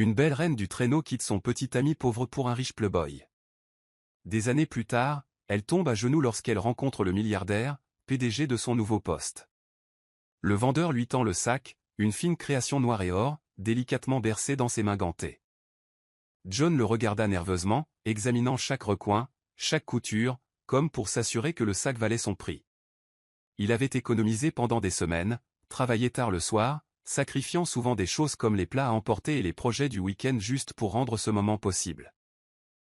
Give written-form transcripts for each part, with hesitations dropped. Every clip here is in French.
Une belle reine du traîneau quitte son petit ami pauvre pour un riche playboy. Des années plus tard, elle tombe à genoux lorsqu'elle rencontre le milliardaire, PDG de son nouveau poste. Le vendeur lui tend le sac, une fine création noire et or, délicatement bercée dans ses mains gantées. John le regarda nerveusement, examinant chaque recoin, chaque couture, comme pour s'assurer que le sac valait son prix. Il avait économisé pendant des semaines, travaillé tard le soir, sacrifiant souvent des choses comme les plats à emporter et les projets du week-end juste pour rendre ce moment possible.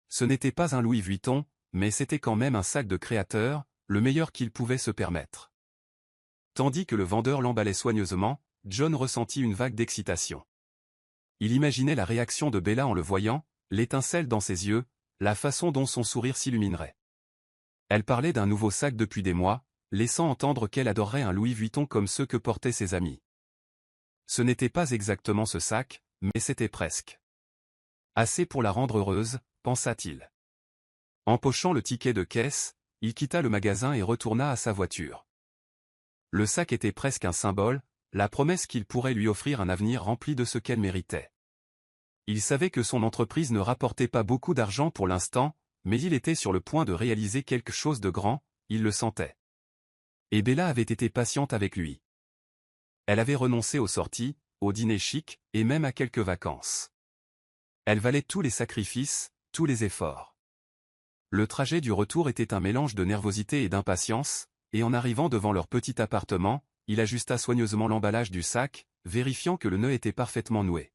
Ce n'était pas un Louis Vuitton, mais c'était quand même un sac de créateur, le meilleur qu'il pouvait se permettre. Tandis que le vendeur l'emballait soigneusement, John ressentit une vague d'excitation. Il imaginait la réaction de Bella en le voyant, l'étincelle dans ses yeux, la façon dont son sourire s'illuminerait. Elle parlait d'un nouveau sac depuis des mois, laissant entendre qu'elle adorerait un Louis Vuitton comme ceux que portaient ses amis. Ce n'était pas exactement ce sac, mais c'était presque. Assez pour la rendre heureuse, pensa-t-il. Empochant le ticket de caisse, il quitta le magasin et retourna à sa voiture. Le sac était presque un symbole, la promesse qu'il pourrait lui offrir un avenir rempli de ce qu'elle méritait. Il savait que son entreprise ne rapportait pas beaucoup d'argent pour l'instant, mais il était sur le point de réaliser quelque chose de grand, il le sentait. Et Bella avait été patiente avec lui. Elle avait renoncé aux sorties, aux dîners chics, et même à quelques vacances. Elle valait tous les sacrifices, tous les efforts. Le trajet du retour était un mélange de nervosité et d'impatience, et en arrivant devant leur petit appartement, il ajusta soigneusement l'emballage du sac, vérifiant que le nœud était parfaitement noué.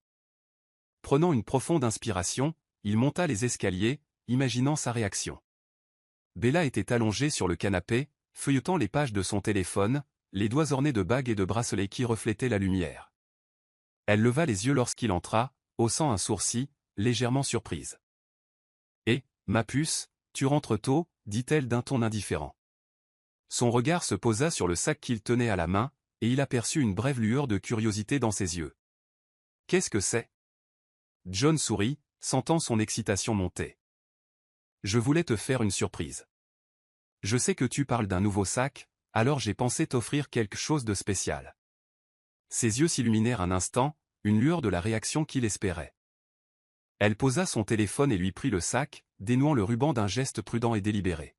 Prenant une profonde inspiration, il monta les escaliers, imaginant sa réaction. Bella était allongée sur le canapé, feuilletant les pages de son téléphone, les doigts ornés de bagues et de bracelets qui reflétaient la lumière. Elle leva les yeux lorsqu'il entra, haussant un sourcil, légèrement surprise. « Eh, ma puce, tu rentres tôt » dit-elle d'un ton indifférent. Son regard se posa sur le sac qu'il tenait à la main, et il aperçut une brève lueur de curiosité dans ses yeux. « Qu'est-ce que c'est » John sourit, sentant son excitation monter. « Je voulais te faire une surprise. Je sais que tu parles d'un nouveau sac, alors j'ai pensé t'offrir quelque chose de spécial. » Ses yeux s'illuminèrent un instant, une lueur de la réaction qu'il espérait. Elle posa son téléphone et lui prit le sac, dénouant le ruban d'un geste prudent et délibéré.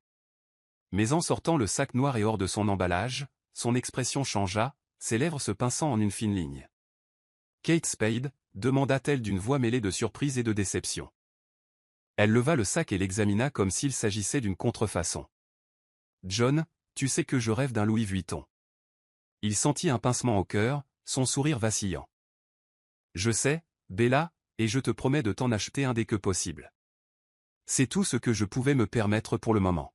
Mais en sortant le sac noir et or de son emballage, son expression changea, ses lèvres se pinçant en une fine ligne. « Kate Spade » demanda-t-elle d'une voix mêlée de surprise et de déception. Elle leva le sac et l'examina comme s'il s'agissait d'une contrefaçon. « John, tu sais que je rêve d'un Louis Vuitton. » Il sentit un pincement au cœur, son sourire vacillant. « Je sais, Bella, et je te promets de t'en acheter un dès que possible. C'est tout ce que je pouvais me permettre pour le moment. »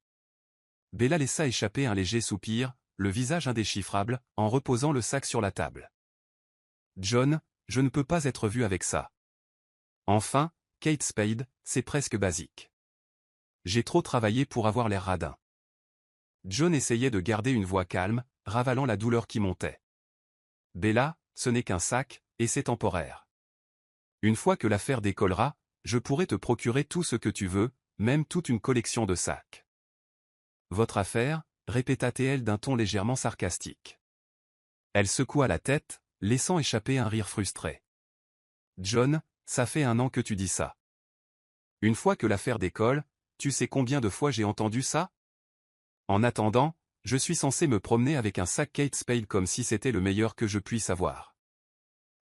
Bella laissa échapper un léger soupir, le visage indéchiffrable, en reposant le sac sur la table. « John, je ne peux pas être vu avec ça. Enfin, Kate Spade, c'est presque basique. J'ai trop travaillé pour avoir l'air radin. » John essayait de garder une voix calme, ravalant la douleur qui montait. « Bella, ce n'est qu'un sac, et c'est temporaire. Une fois que l'affaire décollera, je pourrai te procurer tout ce que tu veux, même toute une collection de sacs. » « Votre affaire » répéta-t-elle d'un ton légèrement sarcastique. Elle secoua la tête, laissant échapper un rire frustré. « John, ça fait 1 an que tu dis ça. Une fois que l'affaire décolle, tu sais combien de fois j'ai entendu ça? En attendant, je suis censé me promener avec un sac Kate Spade comme si c'était le meilleur que je puisse avoir. »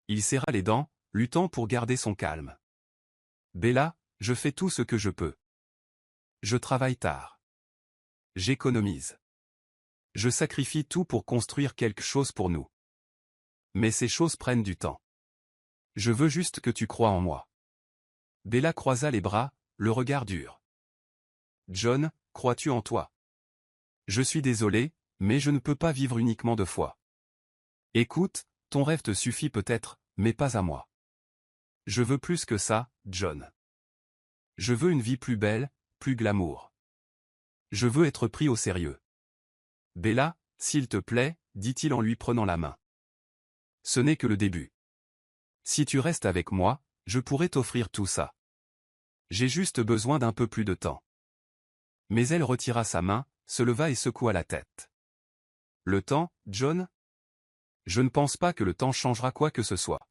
Il serra les dents, luttant pour garder son calme. « Bella, je fais tout ce que je peux. Je travaille tard. J'économise. Je sacrifie tout pour construire quelque chose pour nous. Mais ces choses prennent du temps. Je veux juste que tu crois en moi. » Bella croisa les bras, le regard dur. « John, crois-tu en toi? Je suis désolé, mais je ne peux pas vivre uniquement de foi. Écoute, ton rêve te suffit peut-être, mais pas à moi. Je veux plus que ça, John. Je veux une vie plus belle, plus glamour. Je veux être pris au sérieux. Bella, s'il te plaît, dit-il en lui prenant la main. Ce n'est que le début. Si tu restes avec moi, je pourrai t'offrir tout ça. J'ai juste besoin d'un peu plus de temps. » Mais elle retira sa main, se leva et secoua la tête. « Le temps, John? Je ne pense pas que le temps changera quoi que ce soit.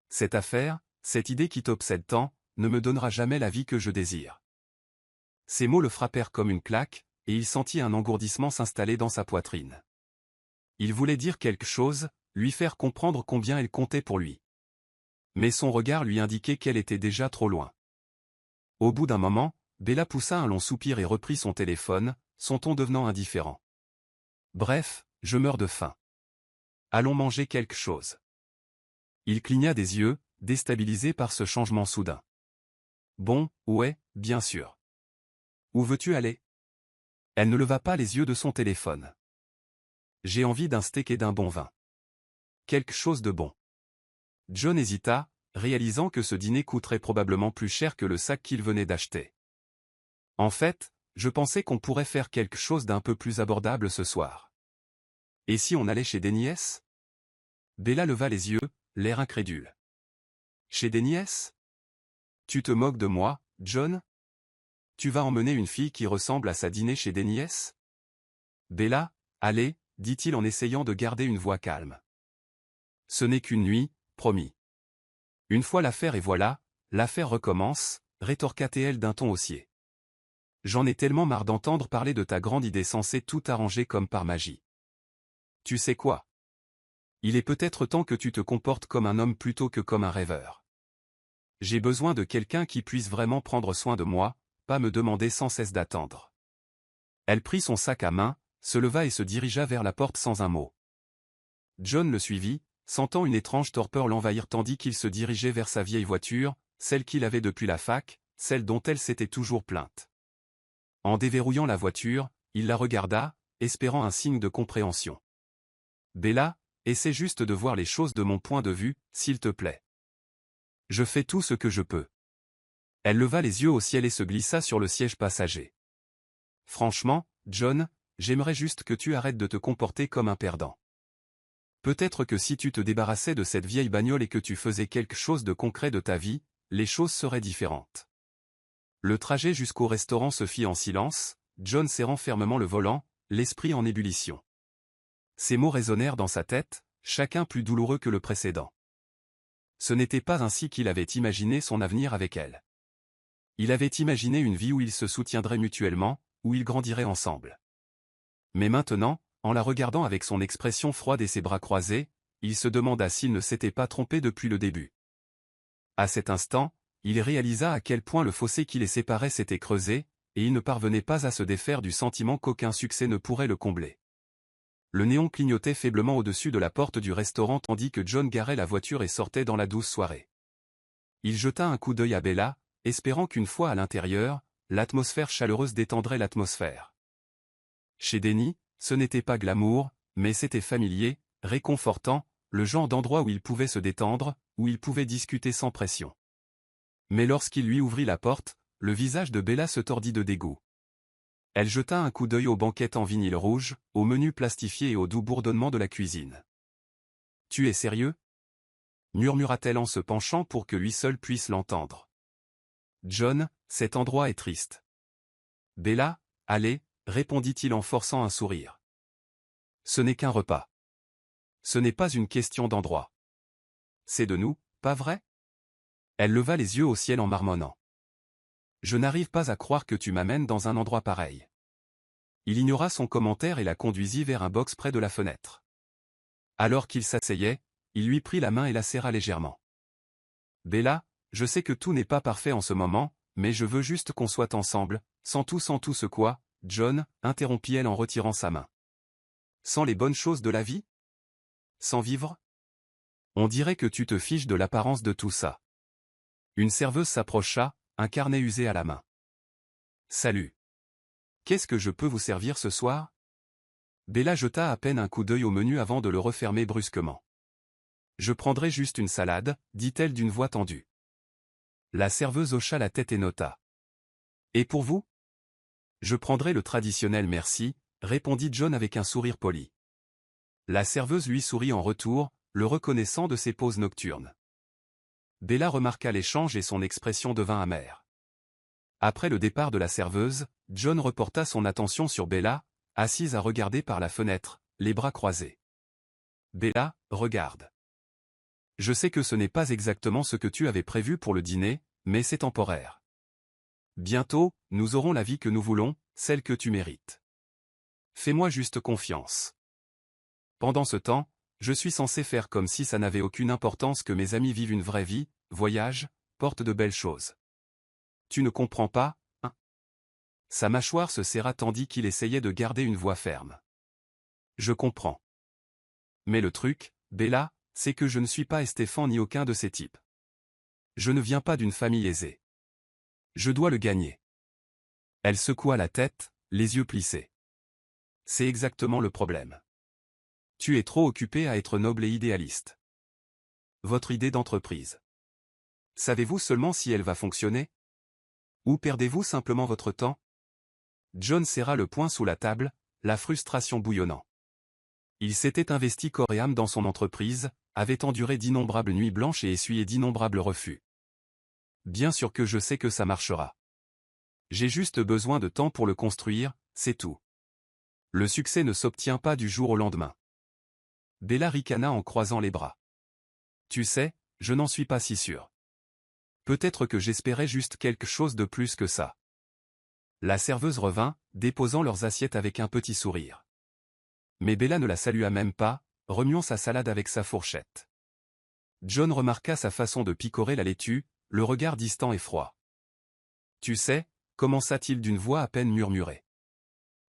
Cette affaire, cette idée qui t'obsède tant, ne me donnera jamais la vie que je désire. Ces mots le frappèrent comme une claque, et il sentit un engourdissement s'installer dans sa poitrine. Il voulait dire quelque chose, lui faire comprendre combien elle comptait pour lui. Mais son regard lui indiquait qu'elle était déjà trop loin. Au bout d'un moment, Bella poussa un long soupir et reprit son téléphone, son ton devenant indifférent. Bref, je meurs de faim. Allons manger quelque chose. Il cligna des yeux, déstabilisé par ce changement soudain. Bon, ouais, bien sûr. Où veux-tu aller? Elle ne leva pas les yeux de son téléphone. J'ai envie d'un steak et d'un bon vin. Quelque chose de bon. John hésita, réalisant que ce dîner coûterait probablement plus cher que le sac qu'il venait d'acheter. En fait, je pensais qu'on pourrait faire quelque chose d'un peu plus abordable ce soir. Et si on allait chez Denny's? Bella leva les yeux, l'air incrédule. Chez Denny's? Tu te moques de moi, John? Tu vas emmener une fille qui ressemble à sa dîner chez Denny's? Bella, allez, dit-il en essayant de garder une voix calme. Ce n'est qu'une nuit, promis. Une fois l'affaire et voilà, l'affaire recommence, rétorqua-t-elle d'un ton haussier. J'en ai tellement marre d'entendre parler de ta grande idée censée tout arranger comme par magie. Tu sais quoi? Il est peut-être temps que tu te comportes comme un homme plutôt que comme un rêveur. J'ai besoin de quelqu'un qui puisse vraiment prendre soin de moi, pas me demander sans cesse d'attendre. Elle prit son sac à main, se leva et se dirigea vers la porte sans un mot. John le suivit, sentant une étrange torpeur l'envahir tandis qu'il se dirigeait vers sa vieille voiture, celle qu'il avait depuis la fac, celle dont elle s'était toujours plainte. En déverrouillant la voiture, il la regarda, espérant un signe de compréhension. Bella, essaie juste de voir les choses de mon point de vue, s'il te plaît. Je fais tout ce que je peux. Elle leva les yeux au ciel et se glissa sur le siège passager. Franchement, John, j'aimerais juste que tu arrêtes de te comporter comme un perdant. Peut-être que si tu te débarrassais de cette vieille bagnole et que tu faisais quelque chose de concret de ta vie, les choses seraient différentes. Le trajet jusqu'au restaurant se fit en silence, John serrant fermement le volant, l'esprit en ébullition. Ces mots résonnèrent dans sa tête, chacun plus douloureux que le précédent. Ce n'était pas ainsi qu'il avait imaginé son avenir avec elle. Il avait imaginé une vie où ils se soutiendraient mutuellement, où ils grandiraient ensemble. Mais maintenant, en la regardant avec son expression froide et ses bras croisés, il se demanda s'il ne s'était pas trompé depuis le début. À cet instant, il réalisa à quel point le fossé qui les séparait s'était creusé, et il ne parvenait pas à se défaire du sentiment qu'aucun succès ne pourrait le combler. Le néon clignotait faiblement au-dessus de la porte du restaurant tandis que John garait la voiture et sortait dans la douce soirée. Il jeta un coup d'œil à Bella, espérant qu'une fois à l'intérieur, l'atmosphère chaleureuse détendrait l'atmosphère. Chez Denny, ce n'était pas glamour, mais c'était familier, réconfortant, le genre d'endroit où il pouvait se détendre, où il pouvait discuter sans pression. Mais lorsqu'il lui ouvrit la porte, le visage de Bella se tordit de dégoût. Elle jeta un coup d'œil aux banquettes en vinyle rouge, au menu plastifié et au doux bourdonnement de la cuisine. « Tu es sérieux ?» murmura-t-elle en se penchant pour que lui seul puisse l'entendre. « John, cet endroit est triste. »« Bella, allez, » répondit-il en forçant un sourire. « Ce n'est qu'un repas. Ce n'est pas une question d'endroit. C'est de nous, pas vrai ?» Elle leva les yeux au ciel en marmonnant. « Je n'arrive pas à croire que tu m'amènes dans un endroit pareil. » Il ignora son commentaire et la conduisit vers un box près de la fenêtre. Alors qu'il s'asseyait, il lui prit la main et la serra légèrement. « Bella, je sais que tout n'est pas parfait en ce moment, mais je veux juste qu'on soit ensemble, sans tout ce quoi, John, interrompit-elle en retirant sa main. Sans les bonnes choses de la vie? Sans vivre? On dirait que tu te fiches de l'apparence de tout ça. » Une serveuse s'approcha, un carnet usé à la main. « Salut. Qu'est-ce que je peux vous servir ce soir? » Bella jeta à peine un coup d'œil au menu avant de le refermer brusquement. « Je prendrai juste une salade, dit-elle d'une voix tendue. La serveuse hocha la tête et nota. « Et pour vous? » Je prendrai le traditionnel merci, répondit John avec un sourire poli. La serveuse lui sourit en retour, le reconnaissant de ses pauses nocturnes. Bella remarqua l'échange et son expression devint amère. Après le départ de la serveuse, John reporta son attention sur Bella, assise à regarder par la fenêtre, les bras croisés. « Bella, regarde. Je sais que ce n'est pas exactement ce que tu avais prévu pour le dîner, mais c'est temporaire. Bientôt, nous aurons la vie que nous voulons, celle que tu mérites. Fais-moi juste confiance. Pendant ce temps, je suis censé faire comme si ça n'avait aucune importance que mes amis vivent une vraie vie, voyagent, portent de belles choses. Tu ne comprends pas, hein? Sa mâchoire se serra tandis qu'il essayait de garder une voix ferme. Je comprends. Mais le truc, Bella, c'est que je ne suis pas Estefan ni aucun de ces types. Je ne viens pas d'une famille aisée. Je dois le gagner. Elle secoua la tête, les yeux plissés. C'est exactement le problème. Tu es trop occupé à être noble et idéaliste. Votre idée d'entreprise. Savez-vous seulement si elle va fonctionner? Ou perdez-vous simplement votre temps? John serra le poing sous la table, la frustration bouillonnant. Il s'était investi corps et âme dans son entreprise, avait enduré d'innombrables nuits blanches et essuyé d'innombrables refus. Bien sûr que je sais que ça marchera. J'ai juste besoin de temps pour le construire, c'est tout. Le succès ne s'obtient pas du jour au lendemain. Bella ricana en croisant les bras. Tu sais, je n'en suis pas si sûr. Peut-être que j'espérais juste quelque chose de plus que ça. La serveuse revint, déposant leurs assiettes avec un petit sourire. Mais Bella ne la salua même pas, remuant sa salade avec sa fourchette. John remarqua sa façon de picorer la laitue, le regard distant et froid. Tu sais, commença-t-il d'une voix à peine murmurée.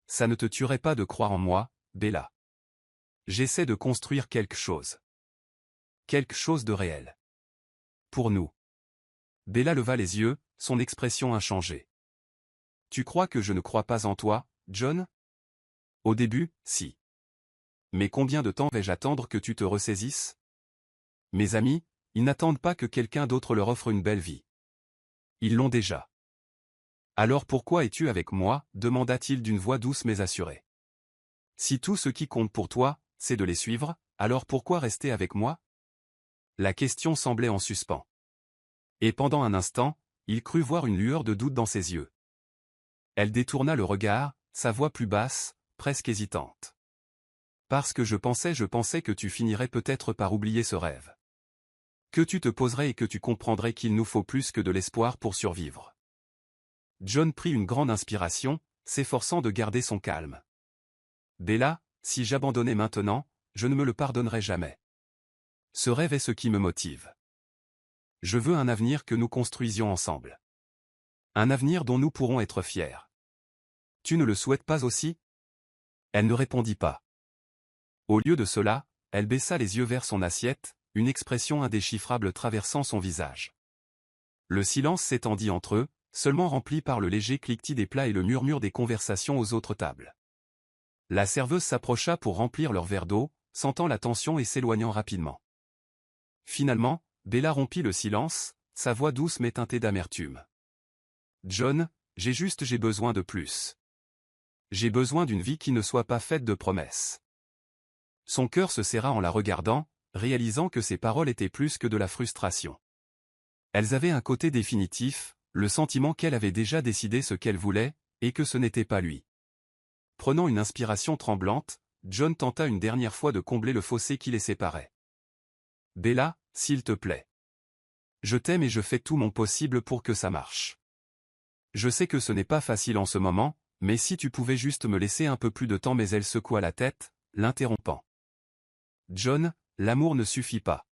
Ça ne te tuerait pas de croire en moi, Bella. J'essaie de construire quelque chose. Quelque chose de réel. Pour nous. Bella leva les yeux, son expression inchangée. Tu crois que je ne crois pas en toi, John? Au début, si. Mais combien de temps vais-je attendre que tu te ressaisisses? Mes amis, ils n'attendent pas que quelqu'un d'autre leur offre une belle vie. Ils l'ont déjà. Alors pourquoi es-tu avec moi? Demanda-t-il d'une voix douce mais assurée. Si tout ce qui compte pour toi, c'est de les suivre, alors pourquoi rester avec moi? La question semblait en suspens. Et pendant un instant, il crut voir une lueur de doute dans ses yeux. Elle détourna le regard, sa voix plus basse, presque hésitante. Parce que je pensais que tu finirais peut-être par oublier ce rêve. Que tu te poserais et que tu comprendrais qu'il nous faut plus que de l'espoir pour survivre. John prit une grande inspiration, s'efforçant de garder son calme. Bella, si j'abandonnais maintenant, je ne me le pardonnerais jamais. Ce rêve est ce qui me motive. Je veux un avenir que nous construisions ensemble. Un avenir dont nous pourrons être fiers. Tu ne le souhaites pas aussi? Elle ne répondit pas. Au lieu de cela, elle baissa les yeux vers son assiette, une expression indéchiffrable traversant son visage. Le silence s'étendit entre eux, seulement rempli par le léger cliquetis des plats et le murmure des conversations aux autres tables. La serveuse s'approcha pour remplir leur verre d'eau, sentant la tension et s'éloignant rapidement. Finalement, Bella rompit le silence, sa voix douce mais teintée d'amertume. John, j'ai besoin de plus. J'ai besoin d'une vie qui ne soit pas faite de promesses. Son cœur se serra en la regardant, réalisant que ses paroles étaient plus que de la frustration. Elles avaient un côté définitif, le sentiment qu'elle avait déjà décidé ce qu'elle voulait, et que ce n'était pas lui. Prenant une inspiration tremblante, John tenta une dernière fois de combler le fossé qui les séparait. Bella, s'il te plaît. Je t'aime et je fais tout mon possible pour que ça marche. Je sais que ce n'est pas facile en ce moment, mais si tu pouvais juste me laisser un peu plus de temps. Mais elle secoua la tête, l'interrompant. John, l'amour ne suffit pas.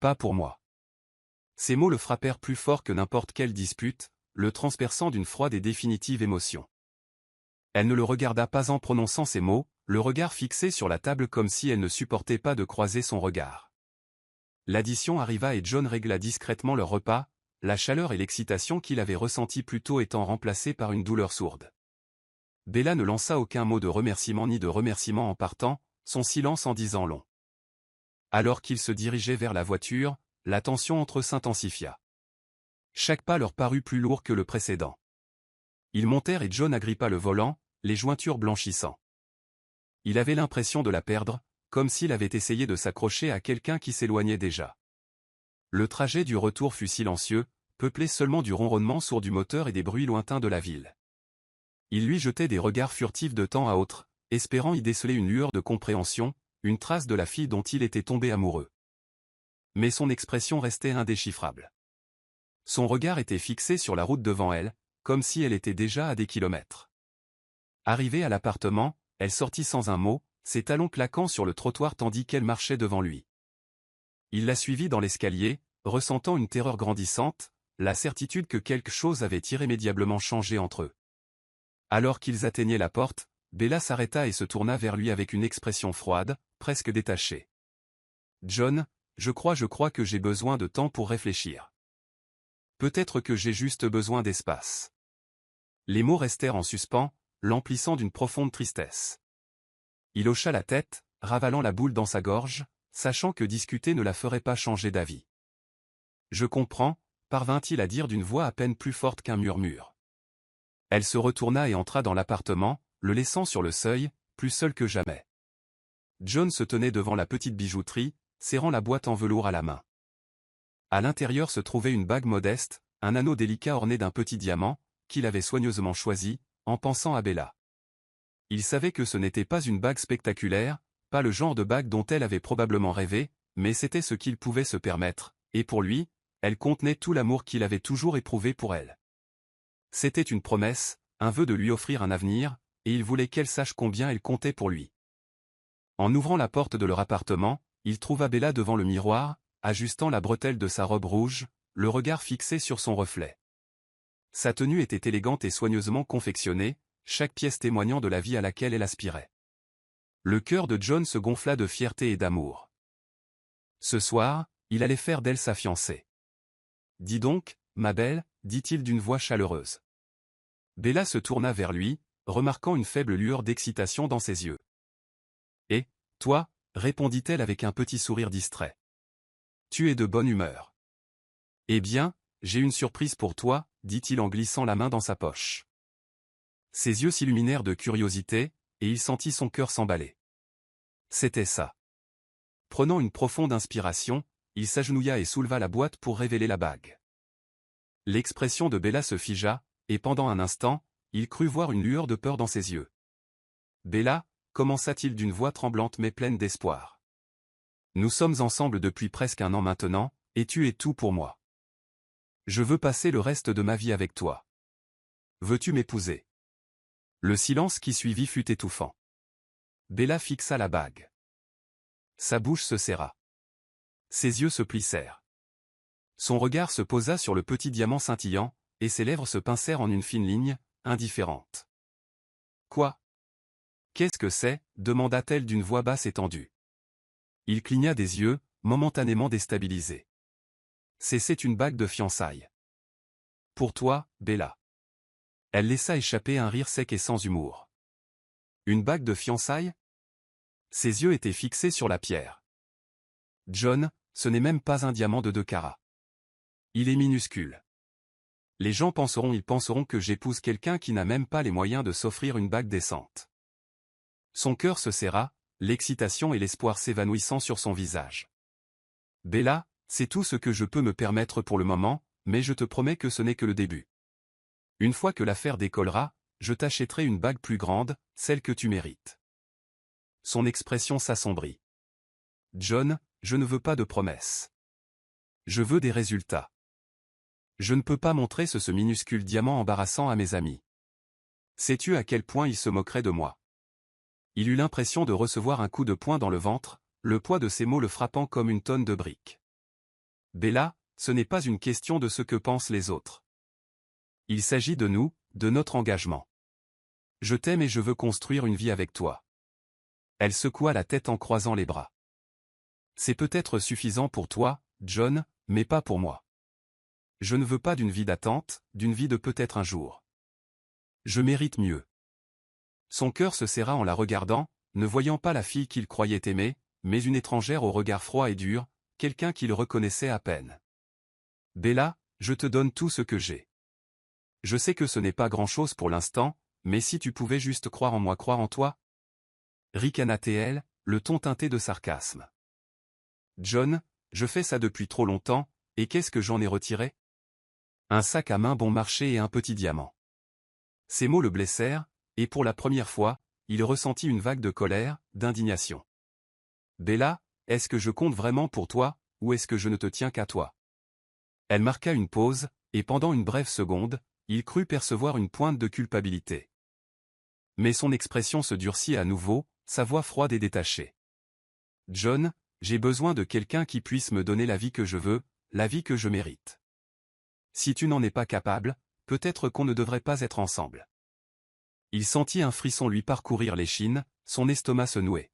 Pas pour moi. Ces mots le frappèrent plus fort que n'importe quelle dispute, le transperçant d'une froide et définitive émotion. Elle ne le regarda pas en prononçant ces mots, le regard fixé sur la table comme si elle ne supportait pas de croiser son regard. L'addition arriva et John régla discrètement leur repas, la chaleur et l'excitation qu'il avait ressentie plus tôt étant remplacées par une douleur sourde. Bella ne lança aucun mot de remerciement ni de remerciement en partant, son silence en disant long. Alors qu'ils se dirigeaient vers la voiture, la tension entre eux s'intensifia. Chaque pas leur parut plus lourd que le précédent. Ils montèrent et John agrippa le volant, les jointures blanchissant. Il avait l'impression de la perdre, comme s'il avait essayé de s'accrocher à quelqu'un qui s'éloignait déjà. Le trajet du retour fut silencieux, peuplé seulement du ronronnement sourd du moteur et des bruits lointains de la ville. Il lui jetait des regards furtifs de temps à autre, espérant y déceler une lueur de compréhension, une trace de la fille dont il était tombé amoureux. mais son expression restait indéchiffrable. Son regard était fixé sur la route devant elle, comme si elle était déjà à des kilomètres. Arrivée à l'appartement, elle sortit sans un mot, ses talons claquant sur le trottoir tandis qu'elle marchait devant lui. Il la suivit dans l'escalier, ressentant une terreur grandissante, la certitude que quelque chose avait irrémédiablement changé entre eux. Alors qu'ils atteignaient la porte, Bella s'arrêta et se tourna vers lui avec une expression froide, presque détachée. « John, je crois que j'ai besoin de temps pour réfléchir. Peut-être que j'ai juste besoin d'espace. » Les mots restèrent en suspens, l'emplissant d'une profonde tristesse. Il hocha la tête, ravalant la boule dans sa gorge, sachant que discuter ne la ferait pas changer d'avis. « Je comprends », parvint-il à dire d'une voix à peine plus forte qu'un murmure. Elle se retourna et entra dans l'appartement, le laissant sur le seuil, plus seul que jamais. John se tenait devant la petite bijouterie, serrant la boîte en velours à la main. À l'intérieur se trouvait une bague modeste, un anneau délicat orné d'un petit diamant, qu'il avait soigneusement choisi, en pensant à Bella. Il savait que ce n'était pas une bague spectaculaire, pas le genre de bague dont elle avait probablement rêvé, mais c'était ce qu'il pouvait se permettre, et pour lui, elle contenait tout l'amour qu'il avait toujours éprouvé pour elle. C'était une promesse, un vœu de lui offrir un avenir, et il voulait qu'elle sache combien elle comptait pour lui. En ouvrant la porte de leur appartement, il trouva Bella devant le miroir, ajustant la bretelle de sa robe rouge, le regard fixé sur son reflet. Sa tenue était élégante et soigneusement confectionnée, chaque pièce témoignant de la vie à laquelle elle aspirait. Le cœur de John se gonfla de fierté et d'amour. Ce soir, il allait faire d'elle sa fiancée. « Dis donc, ma belle », dit-il d'une voix chaleureuse. Bella se tourna vers lui, remarquant une faible lueur d'excitation dans ses yeux. « Et, toi » répondit-elle avec un petit sourire distrait. « Tu es de bonne humeur. »« Eh bien, j'ai une surprise pour toi » dit-il en glissant la main dans sa poche. Ses yeux s'illuminèrent de curiosité, et il sentit son cœur s'emballer. C'était ça. Prenant une profonde inspiration, il s'agenouilla et souleva la boîte pour révéler la bague. L'expression de Bella se figea, et pendant un instant, il crut voir une lueur de peur dans ses yeux. « Bella » commença-t-il d'une voix tremblante mais pleine d'espoir. « Nous sommes ensemble depuis presque un an maintenant, et tu es tout pour moi. Je veux passer le reste de ma vie avec toi. Veux-tu m'épouser » Le silence qui suivit fut étouffant. Bella fixa la bague. Sa bouche se serra. Ses yeux se plissèrent. Son regard se posa sur le petit diamant scintillant, et ses lèvres se pincèrent en une fine ligne, indifférente. « Quoi ? Qu'est-ce que c'est » demanda-t-elle d'une voix basse et tendue. Il cligna des yeux, momentanément déstabilisé. « C'est une bague de fiançailles. Pour toi, Bella. » Elle laissa échapper un rire sec et sans humour. « Une bague de fiançailles ?» Ses yeux étaient fixés sur la pierre. « John, ce n'est même pas un diamant de 2 carats. Il est minuscule. Les gens penseront que j'épouse quelqu'un qui n'a même pas les moyens de s'offrir une bague décente. » Son cœur se serra, l'excitation et l'espoir s'évanouissant sur son visage. « Bella, c'est tout ce que je peux me permettre pour le moment, mais je te promets que ce n'est que le début. Une fois que l'affaire décollera, je t'achèterai une bague plus grande, celle que tu mérites. » Son expression s'assombrit. « John, je ne veux pas de promesses. Je veux des résultats. Je ne peux pas montrer ce minuscule diamant embarrassant à mes amis. Sais-tu à quel point ils se moqueraient de moi ?» Il eut l'impression de recevoir un coup de poing dans le ventre, le poids de ces mots le frappant comme une tonne de briques. « Bella, ce n'est pas une question de ce que pensent les autres. Il s'agit de nous, de notre engagement. Je t'aime et je veux construire une vie avec toi. » Elle secoua la tête en croisant les bras. « C'est peut-être suffisant pour toi, John, mais pas pour moi. Je ne veux pas d'une vie d'attente, d'une vie de peut-être un jour. Je mérite mieux. » Son cœur se serra en la regardant, ne voyant pas la fille qu'il croyait aimer, mais une étrangère au regard froid et dur, quelqu'un qu'il reconnaissait à peine. « Bella, je te donne tout ce que j'ai. Je sais que ce n'est pas grand-chose pour l'instant, mais si tu pouvais juste croire en moi, croire en toi » ricana-t-elle, le ton teinté de sarcasme. « John, je fais ça depuis trop longtemps, et qu'est-ce que j'en ai retiré ? Un sac à main bon marché et un petit diamant. » Ces mots le blessèrent, et pour la première fois, il ressentit une vague de colère, d'indignation. « Bella, est-ce que je compte vraiment pour toi » ou est-ce que je ne te tiens qu'à toi? Elle marqua une pause, et pendant une brève seconde, il crut percevoir une pointe de culpabilité. Mais son expression se durcit à nouveau, sa voix froide et détachée. John, j'ai besoin de quelqu'un qui puisse me donner la vie que je veux, la vie que je mérite. Si tu n'en es pas capable, peut-être qu'on ne devrait pas être ensemble. Il sentit un frisson lui parcourir l'échine, son estomac se nouer.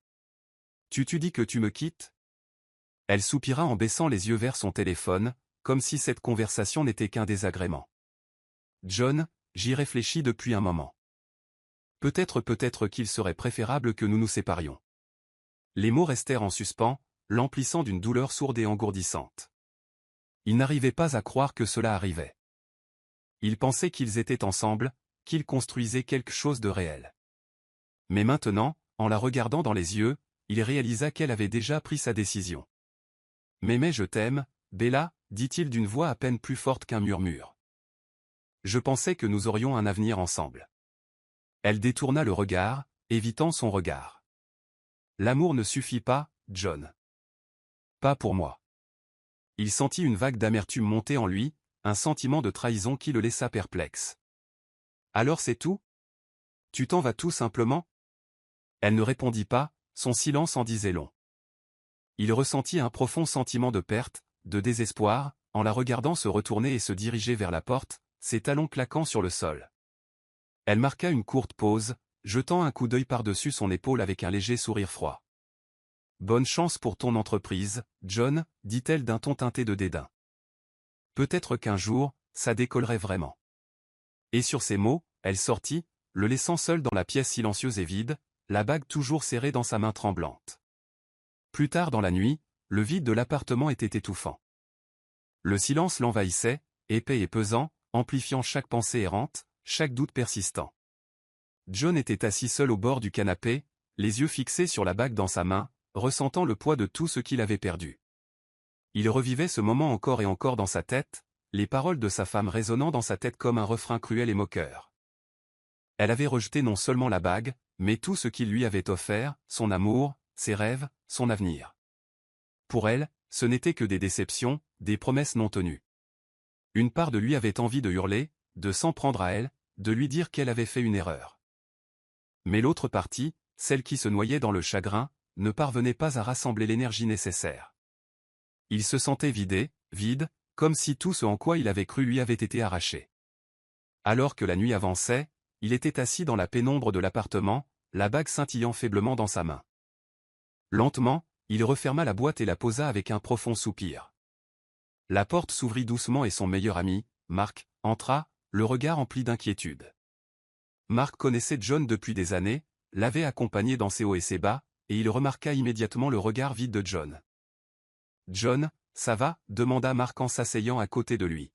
Tu dis que tu me quittes? Elle soupira en baissant les yeux vers son téléphone, comme si cette conversation n'était qu'un désagrément. John, j'y réfléchis depuis un moment. Peut-être qu'il serait préférable que nous nous séparions. Les mots restèrent en suspens, l'emplissant d'une douleur sourde et engourdissante. Il n'arrivait pas à croire que cela arrivait. Il pensait qu'ils étaient ensemble, qu'ils construisaient quelque chose de réel. Mais maintenant, en la regardant dans les yeux, il réalisa qu'elle avait déjà pris sa décision. « Mais je t'aime, Bella, dit-il d'une voix à peine plus forte qu'un murmure. Je pensais que nous aurions un avenir ensemble. Elle détourna le regard, évitant son regard. L'amour ne suffit pas, John. Pas pour moi. Il sentit une vague d'amertume monter en lui, un sentiment de trahison qui le laissa perplexe. Alors c'est tout? Tu t'en vas tout simplement? Elle ne répondit pas, son silence en disait long. Il ressentit un profond sentiment de perte, de désespoir, en la regardant se retourner et se diriger vers la porte, ses talons claquant sur le sol. Elle marqua une courte pause, jetant un coup d'œil par-dessus son épaule avec un léger sourire froid. « Bonne chance pour ton entreprise, John, dit-elle d'un ton teinté de dédain. Peut-être qu'un jour, ça décollerait vraiment. » Et sur ces mots, elle sortit, le laissant seul dans la pièce silencieuse et vide, la bague toujours serrée dans sa main tremblante. Plus tard dans la nuit, le vide de l'appartement était étouffant. Le silence l'envahissait, épais et pesant, amplifiant chaque pensée errante, chaque doute persistant. John était assis seul au bord du canapé, les yeux fixés sur la bague dans sa main, ressentant le poids de tout ce qu'il avait perdu. Il revivait ce moment encore et encore dans sa tête, les paroles de sa femme résonnant dans sa tête comme un refrain cruel et moqueur. Elle avait rejeté non seulement la bague, mais tout ce qu'il lui avait offert, son amour, ses rêves, son avenir. Pour elle, ce n'était que des déceptions, des promesses non tenues. Une part de lui avait envie de hurler, de s'en prendre à elle, de lui dire qu'elle avait fait une erreur. Mais l'autre partie, celle qui se noyait dans le chagrin, ne parvenait pas à rassembler l'énergie nécessaire. Il se sentait vidé, vide, comme si tout ce en quoi il avait cru lui avait été arraché. Alors que la nuit avançait, il était assis dans la pénombre de l'appartement, la bague scintillant faiblement dans sa main. Lentement, il referma la boîte et la posa avec un profond soupir. La porte s'ouvrit doucement et son meilleur ami, Mark, entra, le regard empli d'inquiétude. Mark connaissait John depuis des années, l'avait accompagné dans ses hauts et ses bas, et il remarqua immédiatement le regard vide de John. « John, ça va ?» demanda Mark en s'asseyant à côté de lui.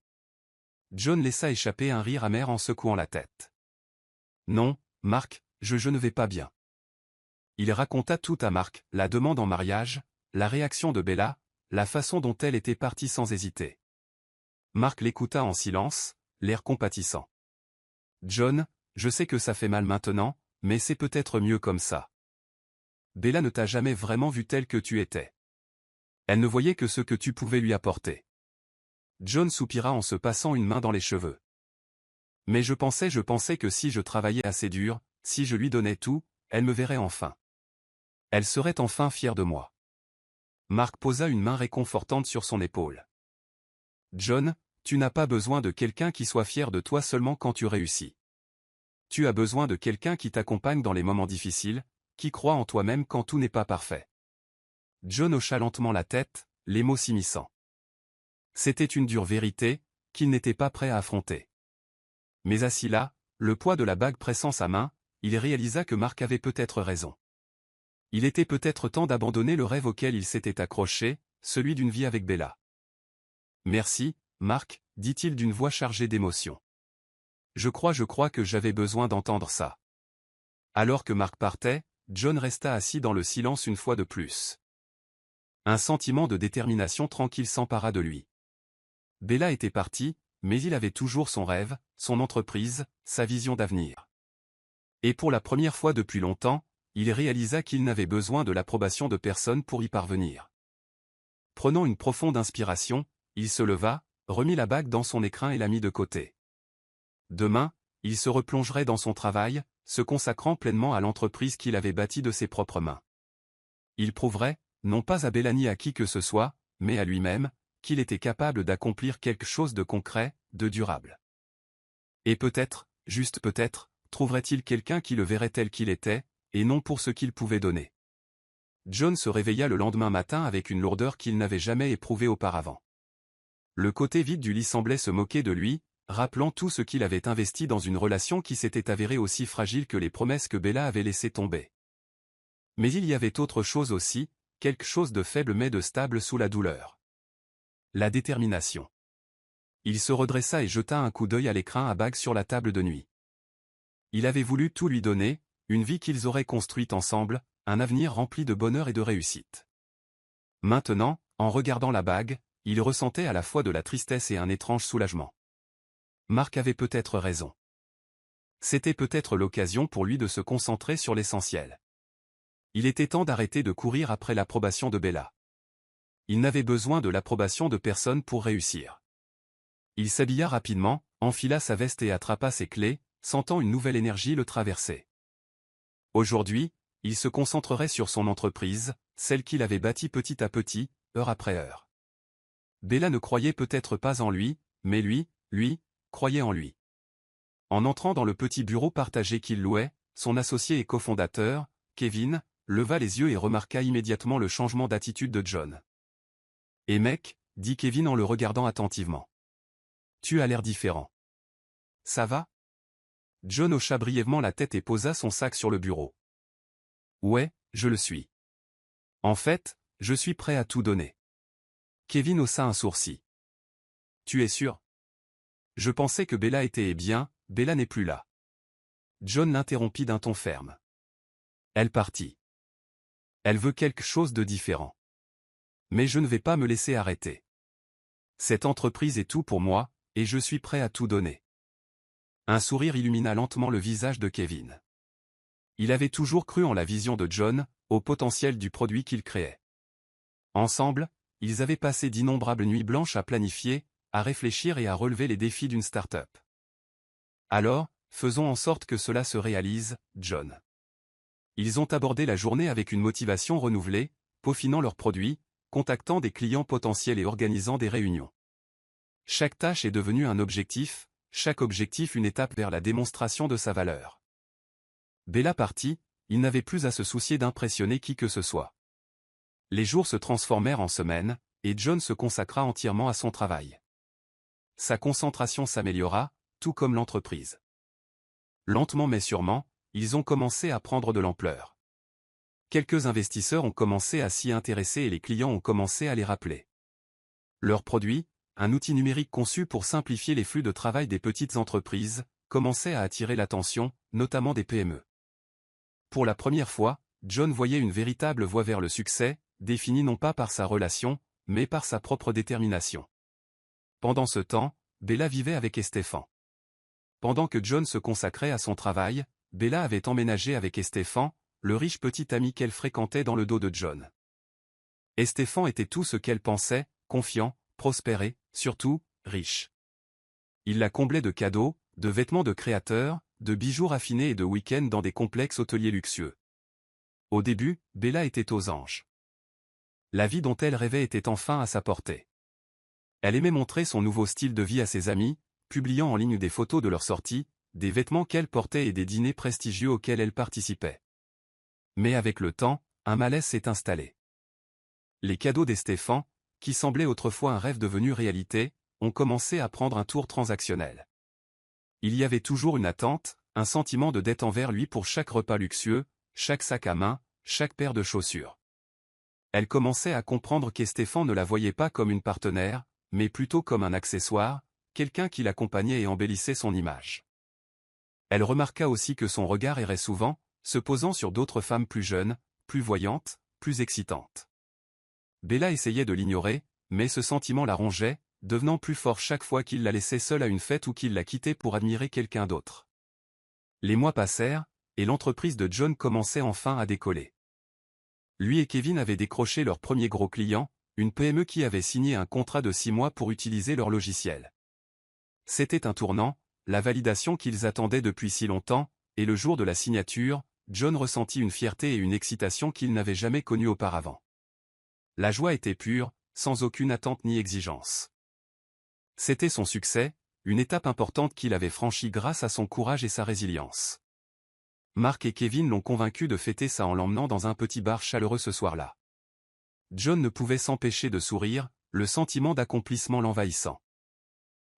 John laissa échapper un rire amer en secouant la tête. « Non, Mark, je ne vais pas bien. » Il raconta tout à Mark, la demande en mariage, la réaction de Bella, la façon dont elle était partie sans hésiter. Mark l'écouta en silence, l'air compatissant. « John, je sais que ça fait mal maintenant, mais c'est peut-être mieux comme ça. Bella ne t'a jamais vraiment vu tel que tu étais. Elle ne voyait que ce que tu pouvais lui apporter. » John soupira en se passant une main dans les cheveux. « Mais je pensais que si je travaillais assez dur, si je lui donnais tout, elle me verrait enfin. Elle serait enfin fière de moi. » Mark posa une main réconfortante sur son épaule. « John, tu n'as pas besoin de quelqu'un qui soit fier de toi seulement quand tu réussis. Tu as besoin de quelqu'un qui t'accompagne dans les moments difficiles, qui croit en toi-même quand tout n'est pas parfait. » John hocha lentement la tête, les mots s'immisçant. C'était une dure vérité, qu'il n'était pas prêt à affronter. Mais assis là, le poids de la bague pressant sa main, il réalisa que Mark avait peut-être raison. Il était peut-être temps d'abandonner le rêve auquel il s'était accroché, celui d'une vie avec Bella. « Merci, Mark, dit-il d'une voix chargée d'émotion. Je crois que j'avais besoin d'entendre ça. » Alors que Mark partait, John resta assis dans le silence une fois de plus. Un sentiment de détermination tranquille s'empara de lui. Bella était partie, mais il avait toujours son rêve, son entreprise, sa vision d'avenir. Et pour la première fois depuis longtemps, il réalisa qu'il n'avait besoin de l'approbation de personne pour y parvenir. Prenant une profonde inspiration, il se leva, remit la bague dans son écrin et la mit de côté. Demain, il se replongerait dans son travail, se consacrant pleinement à l'entreprise qu'il avait bâtie de ses propres mains. Il prouverait, non pas à Bella ni à qui que ce soit, mais à lui-même, qu'il était capable d'accomplir quelque chose de concret, de durable. Et peut-être, juste peut-être, trouverait-il quelqu'un qui le verrait tel qu'il était, et non pour ce qu'il pouvait donner. John se réveilla le lendemain matin avec une lourdeur qu'il n'avait jamais éprouvée auparavant. Le côté vide du lit semblait se moquer de lui, rappelant tout ce qu'il avait investi dans une relation qui s'était avérée aussi fragile que les promesses que Bella avait laissé tomber. Mais il y avait autre chose aussi, quelque chose de faible mais de stable sous la douleur. La détermination. Il se redressa et jeta un coup d'œil à l'écrin à bague sur la table de nuit. Il avait voulu tout lui donner, une vie qu'ils auraient construite ensemble, un avenir rempli de bonheur et de réussite. Maintenant, en regardant la bague, il ressentait à la fois de la tristesse et un étrange soulagement. Marc avait peut-être raison. C'était peut-être l'occasion pour lui de se concentrer sur l'essentiel. Il était temps d'arrêter de courir après l'approbation de Bella. Il n'avait besoin de l'approbation de personne pour réussir. Il s'habilla rapidement, enfila sa veste et attrapa ses clés, sentant une nouvelle énergie le traverser. Aujourd'hui, il se concentrerait sur son entreprise, celle qu'il avait bâtie petit à petit, heure après heure. Bella ne croyait peut-être pas en lui, mais lui, croyait en lui. En entrant dans le petit bureau partagé qu'il louait, son associé et cofondateur, Kevin, leva les yeux et remarqua immédiatement le changement d'attitude de John. « Et mec, » dit Kevin en le regardant attentivement. « Tu as l'air différent. Ça va ?» John hocha brièvement la tête et posa son sac sur le bureau. « Ouais, je le suis. En fait, je suis prêt à tout donner. » Kevin haussa un sourcil. « Tu es sûr ? Je pensais que Bella était bien, Bella n'est plus là. » John l'interrompit d'un ton ferme. Elle partit. Elle veut quelque chose de différent. Mais je ne vais pas me laisser arrêter. Cette entreprise est tout pour moi, et je suis prêt à tout donner. Un sourire illumina lentement le visage de Kevin. Il avait toujours cru en la vision de John, au potentiel du produit qu'il créait. Ensemble, ils avaient passé d'innombrables nuits blanches à planifier, à réfléchir et à relever les défis d'une start-up. Alors, faisons en sorte que cela se réalise, John. Ils ont abordé la journée avec une motivation renouvelée, peaufinant leurs produits, contactant des clients potentiels et organisant des réunions. Chaque tâche est devenue un objectif, chaque objectif une étape vers la démonstration de sa valeur. Bella partit, il n'avait plus à se soucier d'impressionner qui que ce soit. Les jours se transformèrent en semaines, et John se consacra entièrement à son travail. Sa concentration s'améliora, tout comme l'entreprise. Lentement mais sûrement, ils ont commencé à prendre de l'ampleur. Quelques investisseurs ont commencé à s'y intéresser et les clients ont commencé à les rappeler. Leur produit, un outil numérique conçu pour simplifier les flux de travail des petites entreprises, commençait à attirer l'attention, notamment des PME. Pour la première fois, John voyait une véritable voie vers le succès, définie non pas par sa relation, mais par sa propre détermination. Pendant ce temps, Bella vivait avec Estefan. Pendant que John se consacrait à son travail, Bella avait emménagé avec Estefan, le riche petit ami qu'elle fréquentait dans le dos de John. Estefan était tout ce qu'elle pensait, confiant, prospéré, surtout, riche. Il la comblait de cadeaux, de vêtements de créateurs, de bijoux raffinés et de week-ends dans des complexes hôteliers luxueux. Au début, Bella était aux anges. La vie dont elle rêvait était enfin à sa portée. Elle aimait montrer son nouveau style de vie à ses amis, publiant en ligne des photos de leurs sorties, des vêtements qu'elle portait et des dîners prestigieux auxquels elle participait. Mais avec le temps, un malaise s'est installé. Les cadeaux d'Estefan, qui semblaient autrefois un rêve devenu réalité, ont commencé à prendre un tour transactionnel. Il y avait toujours une attente, un sentiment de dette envers lui pour chaque repas luxueux, chaque sac à main, chaque paire de chaussures. Elle commençait à comprendre qu'Estefan ne la voyait pas comme une partenaire, mais plutôt comme un accessoire, quelqu'un qui l'accompagnait et embellissait son image. Elle remarqua aussi que son regard errait souvent, se posant sur d'autres femmes plus jeunes, plus voyantes, plus excitantes. Bella essayait de l'ignorer, mais ce sentiment la rongeait, devenant plus fort chaque fois qu'il la laissait seule à une fête ou qu'il la quittait pour admirer quelqu'un d'autre. Les mois passèrent, et l'entreprise de John commençait enfin à décoller. Lui et Kevin avaient décroché leur premier gros client, une PME qui avait signé un contrat de 6 mois pour utiliser leur logiciel. C'était un tournant, la validation qu'ils attendaient depuis si longtemps, et le jour de la signature, John ressentit une fierté et une excitation qu'il n'avait jamais connues auparavant. La joie était pure, sans aucune attente ni exigence. C'était son succès, une étape importante qu'il avait franchie grâce à son courage et sa résilience. Mark et Kevin l'ont convaincu de fêter ça en l'emmenant dans un petit bar chaleureux ce soir-là. John ne pouvait s'empêcher de sourire, le sentiment d'accomplissement l'envahissant.